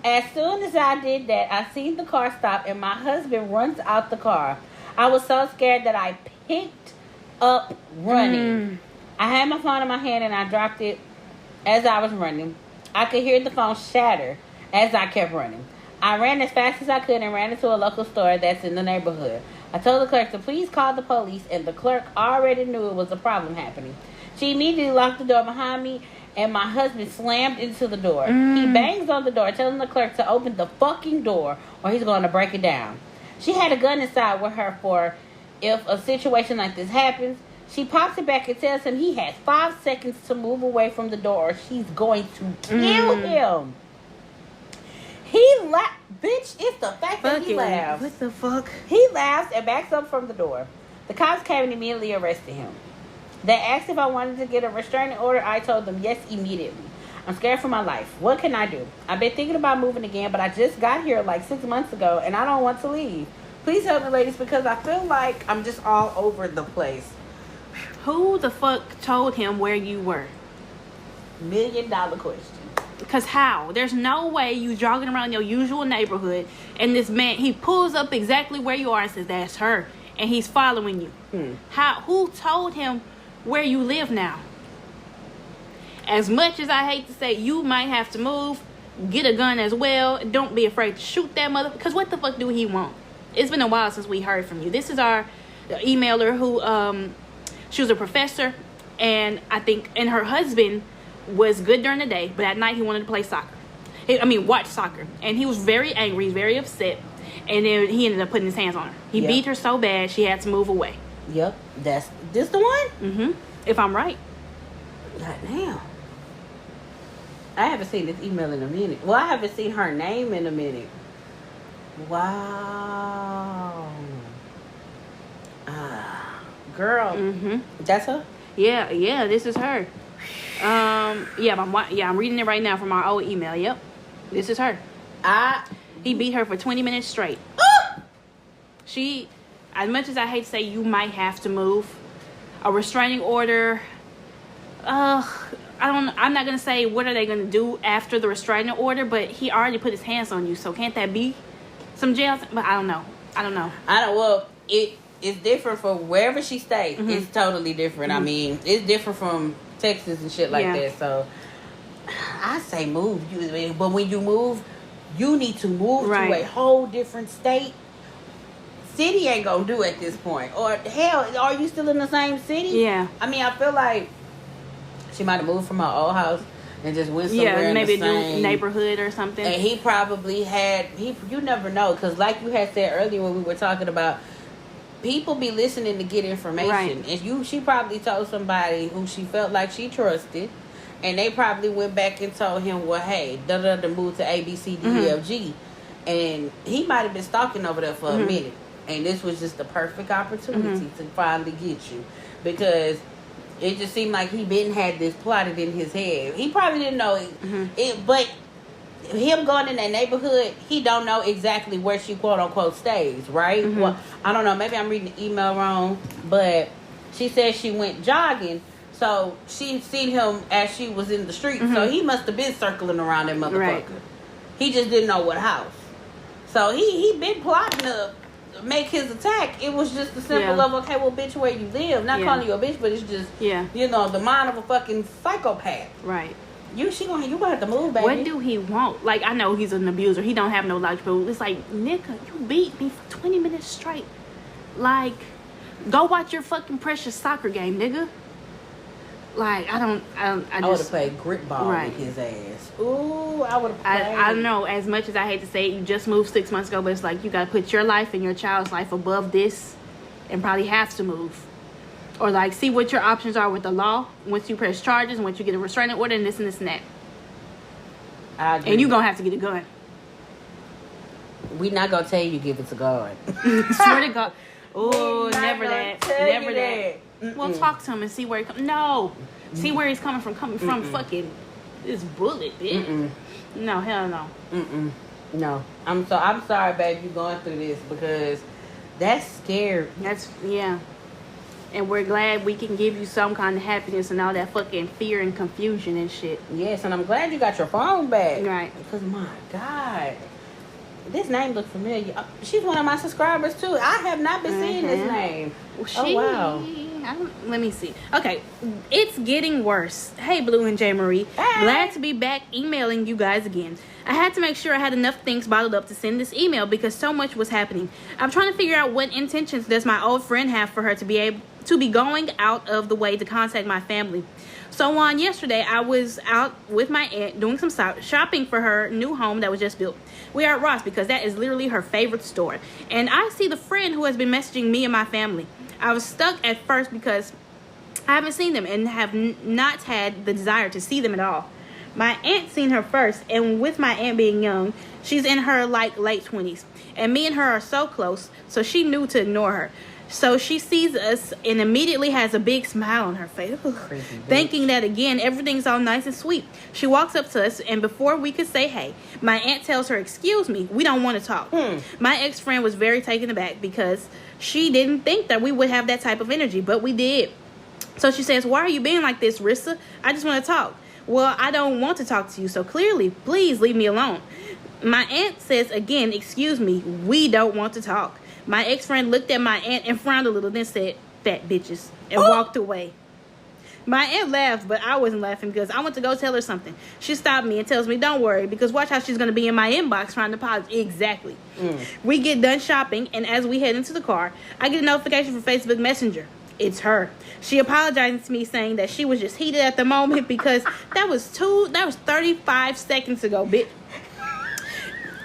As soon as I did that, I seen the car stop and my husband runs out the car. I was so scared that I picked up running. I had my phone in my hand and I dropped it as I was running. I could hear the phone shatter as I kept running. I ran as fast as I could and ran into a local store that's in the neighborhood. I told the clerk to please call the police, and the clerk already knew it was a problem happening. She immediately locked the door behind me, and my husband slammed into the door. He bangs on the door, telling the clerk to open the fucking door or he's going to break it down. She had a gun inside with her for if a situation like this happens. She pops it back and tells him he has 5 seconds to move away from the door or she's going to kill him. He laughed. Bitch, it's the fact that he laughs. What the fuck? He laughs and backs up from the door. The cops came and immediately arrested him. They asked if I wanted to get a restraining order. I told them yes immediately. I'm scared for my life. What can I do? I've been thinking about moving again, but I just got here like 6 months ago and I don't want to leave. Please help me, ladies, because I feel like I'm just all over the place. Who the fuck told him where you were? $1 million question. Because how? There's no way you jogging around your usual neighborhood and this man, he pulls up exactly where you are and says, that's her. And he's following you. How? Who told him where you live now? As much as I hate to say, you might have to move, get a gun as well. Don't be afraid to shoot that mother. Because what the fuck do he want? It's been a while since we heard from you. This is our emailer who, she was a professor. And I think, and her husband was good during the day, but at night he wanted to play soccer. Watch soccer. And he was very angry, very upset. And then he ended up putting his hands on her. He beat her so bad, she had to move away. Yep. That's this the one? If I'm right. God damn. I haven't seen this email in a minute. Well, I haven't seen her name in a minute. Wow. Girl. That's her? Yeah, this is her. I'm reading it right now from our old email. Yep. This is her. He beat her for 20 minutes straight. She, as much as I hate to say you might have to move, a restraining order, I'm not going to say what are they going to do after the restraining order, but he already put his hands on you, so can't that be some jail? But I don't know. Well, it's different from wherever she stays. It's totally different. I mean, it's different from Texas and shit like that, so I say move. But when you move, you need to move to a whole different state. City ain't gonna do at this point. Or hell, are you still in the same city? Yeah. I mean, I feel like she might have moved from her old house and just went somewhere maybe in the same a new neighborhood or something. And he probably had you never know, because like you had said earlier when we were talking about, people be listening to get information, and she probably told somebody who she felt like she trusted, and they probably went back and told him, well, hey, to move to A, B, C, D, E, F, G, and he might have been stalking over there for a minute, and this was just the perfect opportunity to finally get you, because it just seemed like he had this plotted in his head. He probably didn't know it, but him going in that neighborhood, he don't know exactly where she quote unquote stays, right? Well, I don't know, maybe I'm reading the email wrong, but she said she went jogging, so she seen him as she was in the street, so he must have been circling around that motherfucker. He just didn't know what house. So he been plotting to make his attack. It was just the simple of, okay, well, bitch, where you live. Not calling you a bitch, but it's just, the mind of a fucking psychopath. Right. You gonna have to move, baby. What do he want? Like, I know he's an abuser. He don't have no logic, but it's like, nigga, you beat me for 20 minutes straight. Like, go watch your fucking precious soccer game, nigga. Like, I would have played grit ball with his ass. Ooh, I would have played. I don't know, as much as I hate to say it, you just moved 6 months ago, but it's like, you gotta put your life and your child's life above this and probably have to move. Or like, see what your options are with the law once you press charges and once you get a restraining order and this and this and that. I agree. And you gonna have to get a gun. We not gonna tell you give it to God. Swear to God. Oh, We not never gonna that. tell Never you that. that. Well, talk to him and see where he comes. No. See where he's coming from. Coming from fucking this bullet, bitch. No, hell no. No. I'm sorry, babe, you going through this because that's scary. That's, yeah. And we're glad we can give you some kind of happiness and all that fucking fear and confusion and shit. Yes, and I'm glad you got your phone back. Right. Because, my God. This name looks familiar. She's one of my subscribers, too. I have not been seeing this name. Oh, wow. Let me see. Okay. It's getting worse. Hey, Blue and JayMariee. Hey. Glad to be back emailing you guys again. I had to make sure I had enough things bottled up to send this email because so much was happening. I'm trying to figure out what intentions does my old friend have for her to be going out of the way to contact my family. So on yesterday, I was out with my aunt doing some shopping for her new home that was just built. We are at Ross because that is literally her favorite store. And I see the friend who has been messaging me and my family. I was stuck at first because I haven't seen them and have not had the desire to see them at all. My aunt seen her first, and with my aunt being young, she's in her like late 20s. And me and her are so close, so she knew to ignore her. So she sees us and immediately has a big smile on her face, thinking that again, everything's all nice and sweet. She walks up to us, and before we could say hey, my aunt tells her, excuse me, we don't want to talk. My ex-friend was very taken aback because she didn't think that we would have that type of energy, but we did. So she says, why are you being like this, Rissa? I just want to talk. Well, I don't want to talk to you, so clearly, please leave me alone. My aunt says again, excuse me, we don't want to talk. My ex-friend looked at my aunt and frowned a little, then said, fat bitches, and walked away. My aunt laughed, but I wasn't laughing because I went to go tell her something. She stopped me and tells me, don't worry, because watch how she's going to be in my inbox trying to apologize. Exactly. We get done shopping, and as we head into the car, I get a notification from Facebook Messenger. It's her. She apologized to me saying that she was just heated at the moment because that was 35 seconds ago, bitch.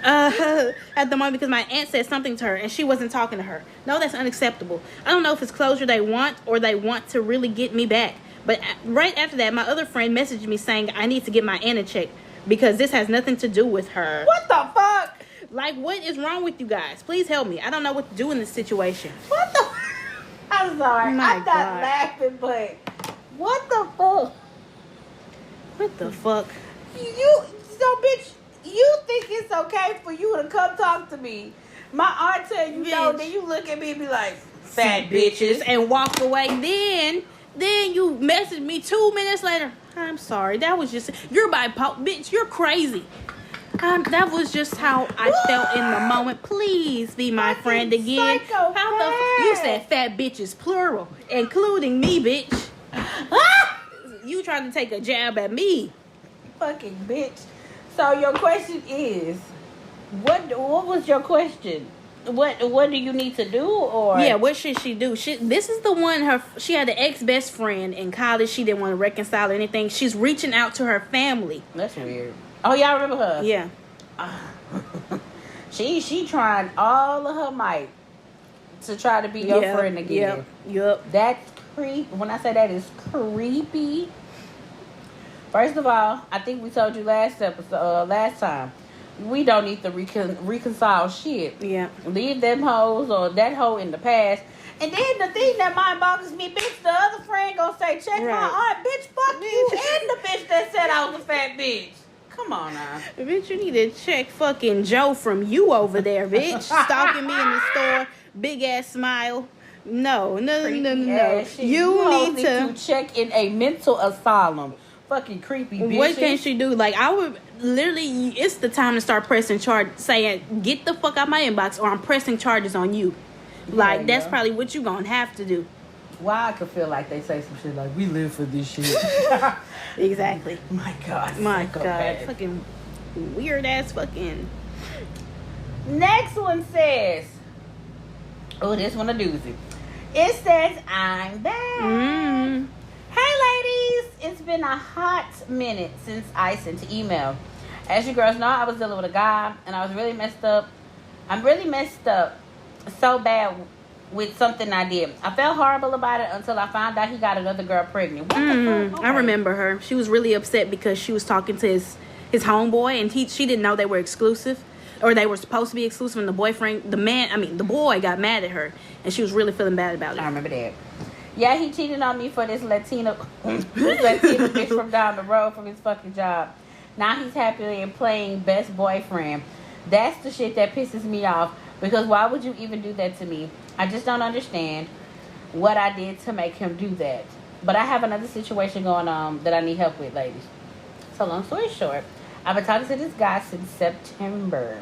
At the moment because my aunt said something to her and she wasn't talking to her. No, that's unacceptable. I don't know if it's closure they want or they want to really get me back. But right after that, my other friend messaged me saying I need to get my aunt a check because this has nothing to do with her. What the fuck? Like, what is wrong with you guys? Please help me. I don't know what to do in this situation. What the? I'm sorry. My I'm not God. laughing, but what the fuck? What the fuck? Bitch, you think it's okay for you to come talk to me? My aunt tell you no, Bitch. then you look at me and be like, fat bitches. And walk away. Then you message me 2 minutes later. I'm sorry. That was just, you're bipolar. Bitch, you're crazy. That was just how I felt in the moment. Please be my friend again. You said fat bitches, plural, including me, bitch. You trying to take a jab at me. Fucking bitch. So your question is, what was your question? What do you need to do? Or Yeah, what should she do? This is the one, she had an ex-best friend in college. She didn't want to reconcile or anything. She's reaching out to her family. That's weird. Oh, y'all remember her? Yeah. She trying all of her might to try to be your friend again. Yep. That's creepy. When I say that is creepy. First of all, I think we told you last time, we don't need to reconcile shit. Yeah. Leave them hoes or that hoe in the past. And then the thing that mind boggles me, bitch, the other friend gonna say, check my aunt, bitch, fuck you, and the bitch that said I was a fat bitch. Come on now. Bitch, you need to check fucking Joe from you over there, bitch. Stalking me in the store, big ass smile. No. You need to check in a mental asylum. Fucking creepy bitch. What can she do? Like, I would literally, it's the time to start pressing charges, saying, get the fuck out my inbox or I'm pressing charges on you. Like, that's probably what you gonna have to do. Why I could feel like they say some shit like, we live for this shit. Exactly. My God. My God. Fucking weird ass fucking. Next one says, oh, this one a doozy. It says, I'm back. Hey, ladies. It's been a hot minute since I sent an email. As you girls know, I was dealing with a guy, and I was really messed up. I'm really messed up so bad with something I did. I felt horrible about it until I found out he got another girl pregnant. What the fuck? Okay. I remember her. She was really upset because she was talking to his homeboy, and she didn't know they were exclusive. or they were supposed to be exclusive, and the boy got mad at her, and she was really feeling bad about it. I remember that. Yeah, he cheated on me for this Latina bitch from down the road from his fucking job. Now he's happily playing best boyfriend. That's the shit that pisses me off, because why would you even do that to me? I just don't understand what I did to make him do that. But I have another situation going on that I need help with, ladies. So long story short, I've been talking to this guy since September.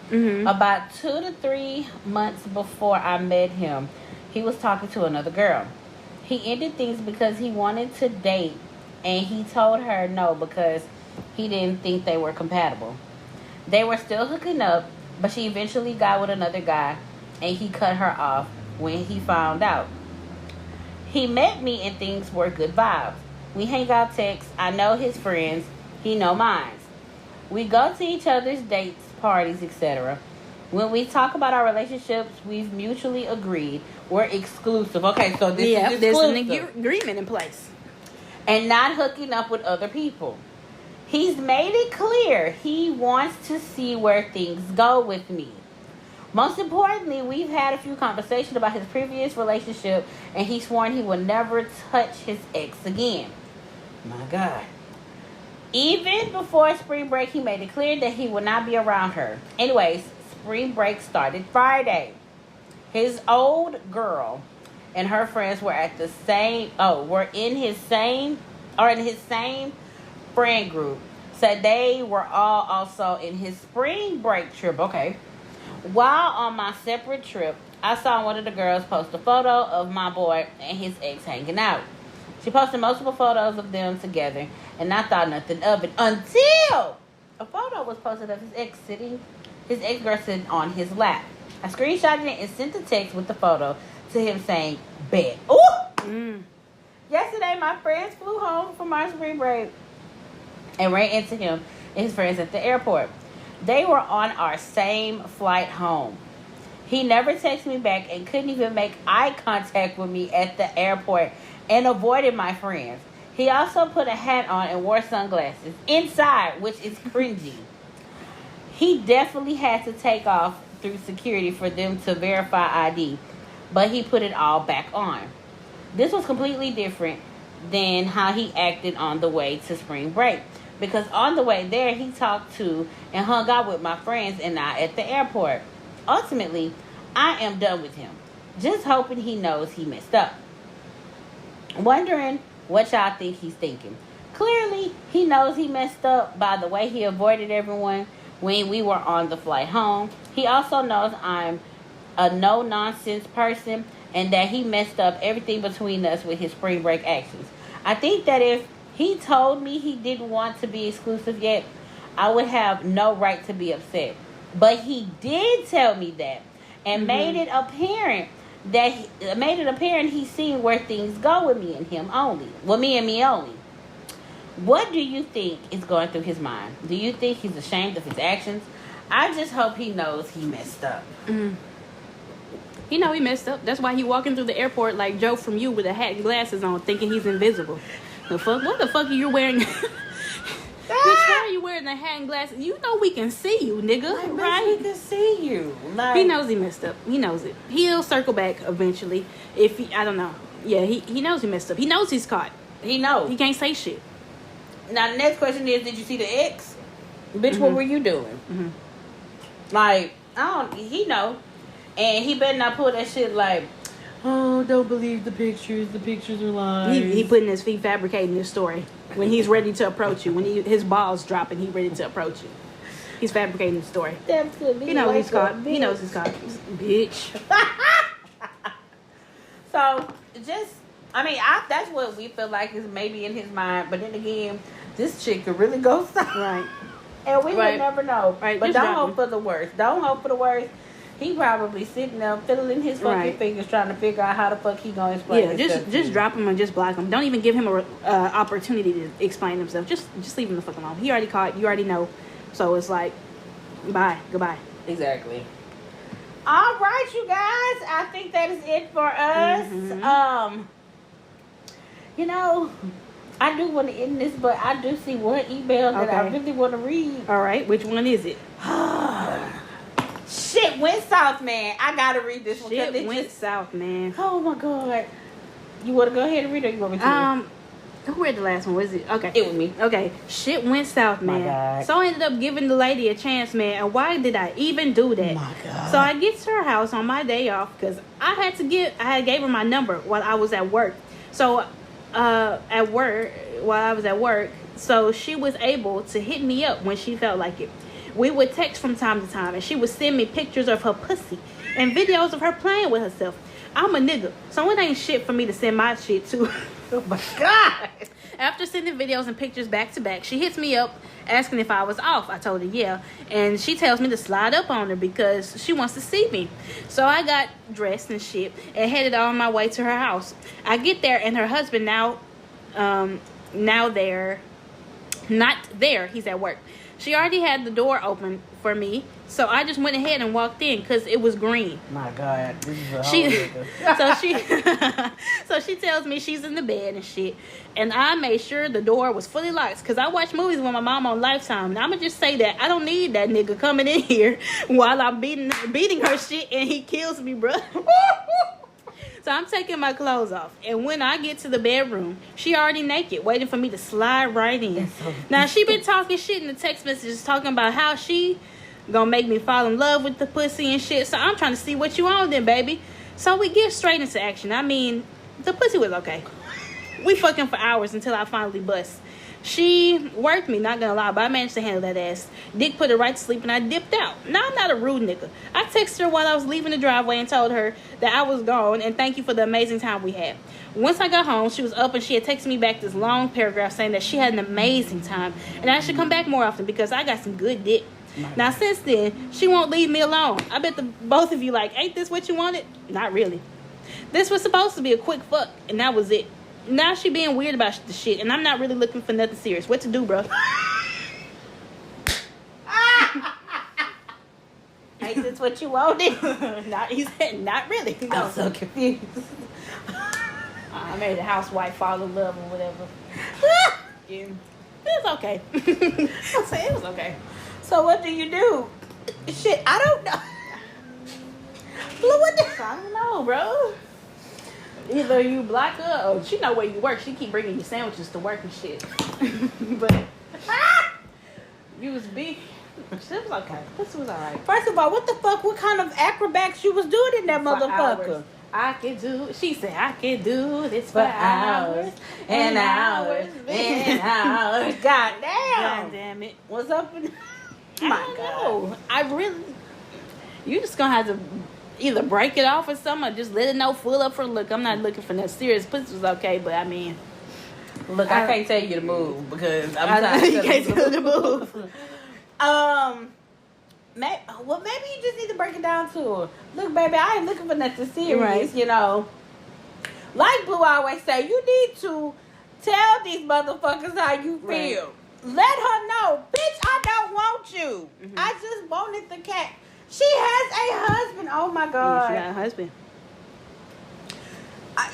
About 2 to 3 months before I met him, he was talking to another girl. He ended things because he wanted to date, and he told her no because he didn't think they were compatible. They were still hooking up, but she eventually got with another guy, and he cut her off when he found out. He met me and things were good vibes. We hang out, text. I know his friends. He know mine. We go to each other's dates, parties, etc. When we talk about our relationships, we've mutually agreed we're exclusive. Okay, so this is exclusive. There's an agreement in place. And not hooking up with other people. He's made it clear he wants to see where things go with me. Most importantly, we've had a few conversations about his previous relationship, and he's sworn he will never touch his ex again. My God. Even before spring break, he made it clear that he would not be around her. Anyways, spring break started Friday. His old girl and her friends were at the same, in his same friend group. So they were all also in his spring break trip. Okay. While on my separate trip, I saw one of the girls post a photo of my boy and his ex hanging out. She posted multiple photos of them together, and I thought nothing of it until a photo was posted of his ex-girl sitting on his lap. I screenshotted it and sent a text with the photo to him saying, bet. Ooh! Yesterday, my friends flew home from our spring break and ran into him and his friends at the airport. They were on our same flight home. He never texted me back and couldn't even make eye contact with me at the airport and avoided my friends. He also put a hat on and wore sunglasses inside, which is cringy. He definitely had to take off through security for them to verify ID, but he put it all back on. This was completely different than how he acted on the way to spring break. Because on the way there, he talked to and hung out with my friends and I at the airport. Ultimately, I am done with him. Just hoping he knows he messed up. Wondering what y'all think he's thinking. Clearly, he knows he messed up by the way he avoided everyone when we were on the flight home. He also knows I'm a no-nonsense person and that he messed up everything between us with his spring break actions. I think that if he told me he didn't want to be exclusive yet, I would have no right to be upset. But he did tell me that and made it apparent he's seen where things go with me and him only. With me and me only. What do you think is going through his mind? Do you think he's ashamed of his actions? I just hope he knows he messed up. He know he messed up. That's why he walking through the airport like Joe from You with a hat and glasses on, thinking he's invisible. The fuck? What the fuck are you wearing? Bitch, why are you wearing the hat and glasses? You know we can see you, nigga. Like, right? We can see you. Like, he knows he messed up. He knows it. He'll circle back eventually. If he, I don't know. Yeah, he knows he messed up. He knows he's caught. He knows. He can't say shit. Now the next question is, did you see the ex? Bitch, what were you doing? Like, he know. And he better not pull that shit like, oh, don't believe the pictures are lies. He putting his feet fabricating his story. When he's ready to approach you. When his balls dropping, he's ready to approach you. He's fabricating his story. Definitely. He knows he's caught. He knows he's caught. Bitch. So, that's what we feel like is maybe in his mind. But then again, this chick could really go south. Right. And we would never know. Right. But don't hope for the worst. Don't hope for the worst. He probably sitting there fiddling his fucking fingers trying to figure out how the fuck he gonna explain just drop him and just block him. Don't even give him a opportunity to explain himself. Just leave him the fuck alone. He already caught. You already know. So it's like, bye. Goodbye. Exactly. All right, you guys. I think that is it for us. I do want to end this, but I do see one email that I really want to read. All right. Which one is it? Shit went south, man. I gotta read this one. Shit went south, man. Oh my god. You wanna go ahead and read it, or you want me to? Who read the last one? Was it? Okay. It was me. Okay. Shit went south, man. My God. So I ended up giving the lady a chance, man. And why did I even do that? My God. So I get to her house on my day off because I had gave her my number while I was at work. So while I was at work, so she was able to hit me up when she felt like it. We would text from time to time, and she would send me pictures of her pussy and videos of her playing with herself. I'm a nigga, so it ain't shit for me to send my shit to. Oh my God. After sending videos and pictures back to back, she hits me up asking if I was off. I told her yeah, and she tells me to slide up on her because she wants to see me. So I got dressed and shit and headed on my way to her house. I get there, and her husband not there. He's at work. She already had the door open for me, so I just went ahead and walked in because it was green. My God, this is a whole nigga. So she tells me she's in the bed and shit, and I made sure the door was fully locked because I watch movies with my mom on Lifetime, and I'ma just say that I don't need that nigga coming in here while I'm beating her shit and he kills me, bruh. So I'm taking my clothes off, and when I get to the bedroom, she already naked, waiting for me to slide right in. Now she been talking shit in the text messages, talking about how she gonna make me fall in love with the pussy and shit. So I'm trying to see what you on then, baby. So we get straight into action. I mean, the pussy was okay. We fucking for hours until I finally bust. She worked me, not gonna lie, but I managed to handle that ass. Dick put her right to sleep, and I dipped out. Now, I'm not a rude nigga. I texted her while I was leaving the driveway and told her that I was gone and thank you for the amazing time we had. Once I got home, she was up and she had texted me back this long paragraph saying that she had an amazing time and I should come back more often because I got some good dick. Now, since then, she won't leave me alone. I bet the both of you like, ain't this what you wanted? Not really. This was supposed to be a quick fuck, and that was it. Now she being weird about the shit, and I'm not really looking for nothing serious. What to do, bro? Ain't this what you wanted? He said, not really. No. I'm so confused. I made a housewife fall in love or whatever. Yeah. It was okay. I'll say it was okay. So what do you do? Shit, I don't know. What the? I don't know, bro. Either you block her or she know where you work. She keep bringing you sandwiches to work and shit. But you was big. It was okay. This was alright. First of all, what the fuck? What kind of acrobats you was doing in that motherfucker? Hours. I can do. She said I can do this for hours and hours and hours. God damn. God damn it. What's up? My God. I really. You just gonna have to either break it off or something, or just let it know full up for look. I'm not looking for no serious. Pussy was okay, but I mean, look, I can't tell you to move because I'm tired. You can't tell you to move. Maybe you just need to break it down to her. Look, baby, I ain't looking for nothing serious. Right. You know, like Blue always say, you need to tell these motherfuckers how you feel. Right. Let her know, bitch, I don't want you. Mm-hmm. I just wanted the cat. She has a husband. Oh my God. Yeah, she got a husband.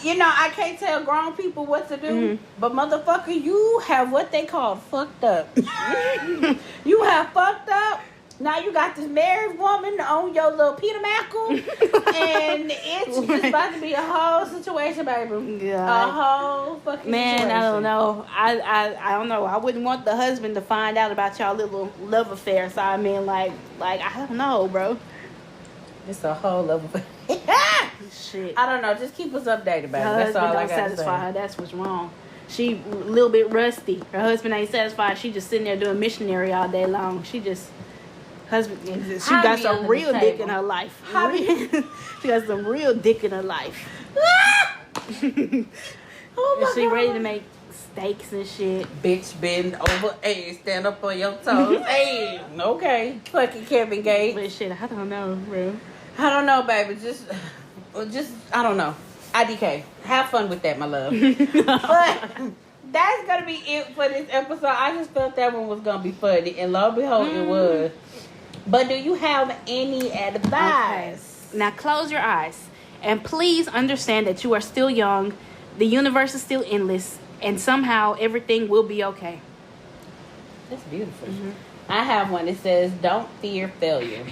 You know, I can't tell grown people what to do, Mm-hmm. but motherfucker, you have what they call fucked up. You have fucked up. Now you got this married woman on your little Peter Mackle, and it's just about to be a whole situation, baby. God. A whole fucking Man, situation. I don't know. I don't know. I wouldn't want the husband to find out about y'all little love affair. So I mean, like I don't know, bro. It's a whole level. Shit. I don't know. Just keep us updated, baby. Her That's husband all I don't got to satisfy say. her. That's what's wrong. She a little bit rusty. Her husband ain't satisfied. She just sitting there doing missionary all day long. She got some real dick in her life. She got some real dick in her life. Oh my And she God. ready to make steaks and shit. Bitch, bend over. Hey, stand up on your toes. Hey, okay. Fucking Kevin Gates. But shit, I don't know, bro. I don't know, baby. Just, I don't know. IDK. Have fun with that, my love. But that's going to be it for this episode. I just felt that one was going to be funny. And lo and behold, it was. But do you have any advice? Okay. Now close your eyes. And please understand that you are still young. The universe is still endless. And somehow everything will be okay. That's beautiful. I have one that says, don't fear failure.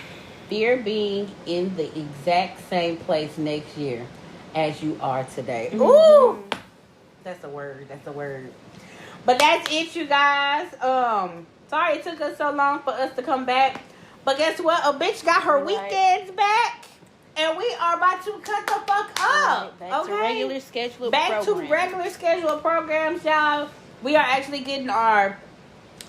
fear being in the exact same place next year as you are today. Ooh, that's a word. That's a word. But that's it, you guys. Sorry it took us so long for us to come back. But guess what? A bitch got her weekends back. And we are about to cut the fuck up. Back to regular scheduled programs, y'all. We are actually getting our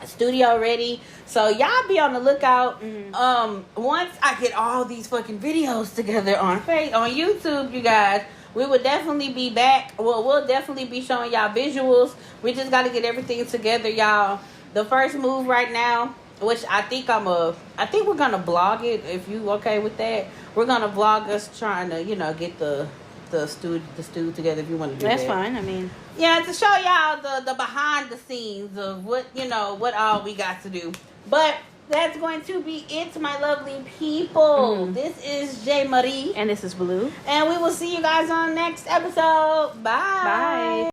studio ready. So y'all be on the lookout. Once I get all these fucking videos together on YouTube, you guys, we will definitely be back. Well, we'll definitely be showing y'all visuals. We just got to get everything together, y'all. The first move right now, which I think we're gonna vlog it. If you okay with that, we're gonna vlog us trying to, get the stew together. If you want to do that, that's fine. I mean, yeah, to show y'all the behind the scenes of what all we got to do. But that's going to be it, my lovely people. This is JayMariee, and this is Blue, and we will see you guys on the next episode. Bye. Bye.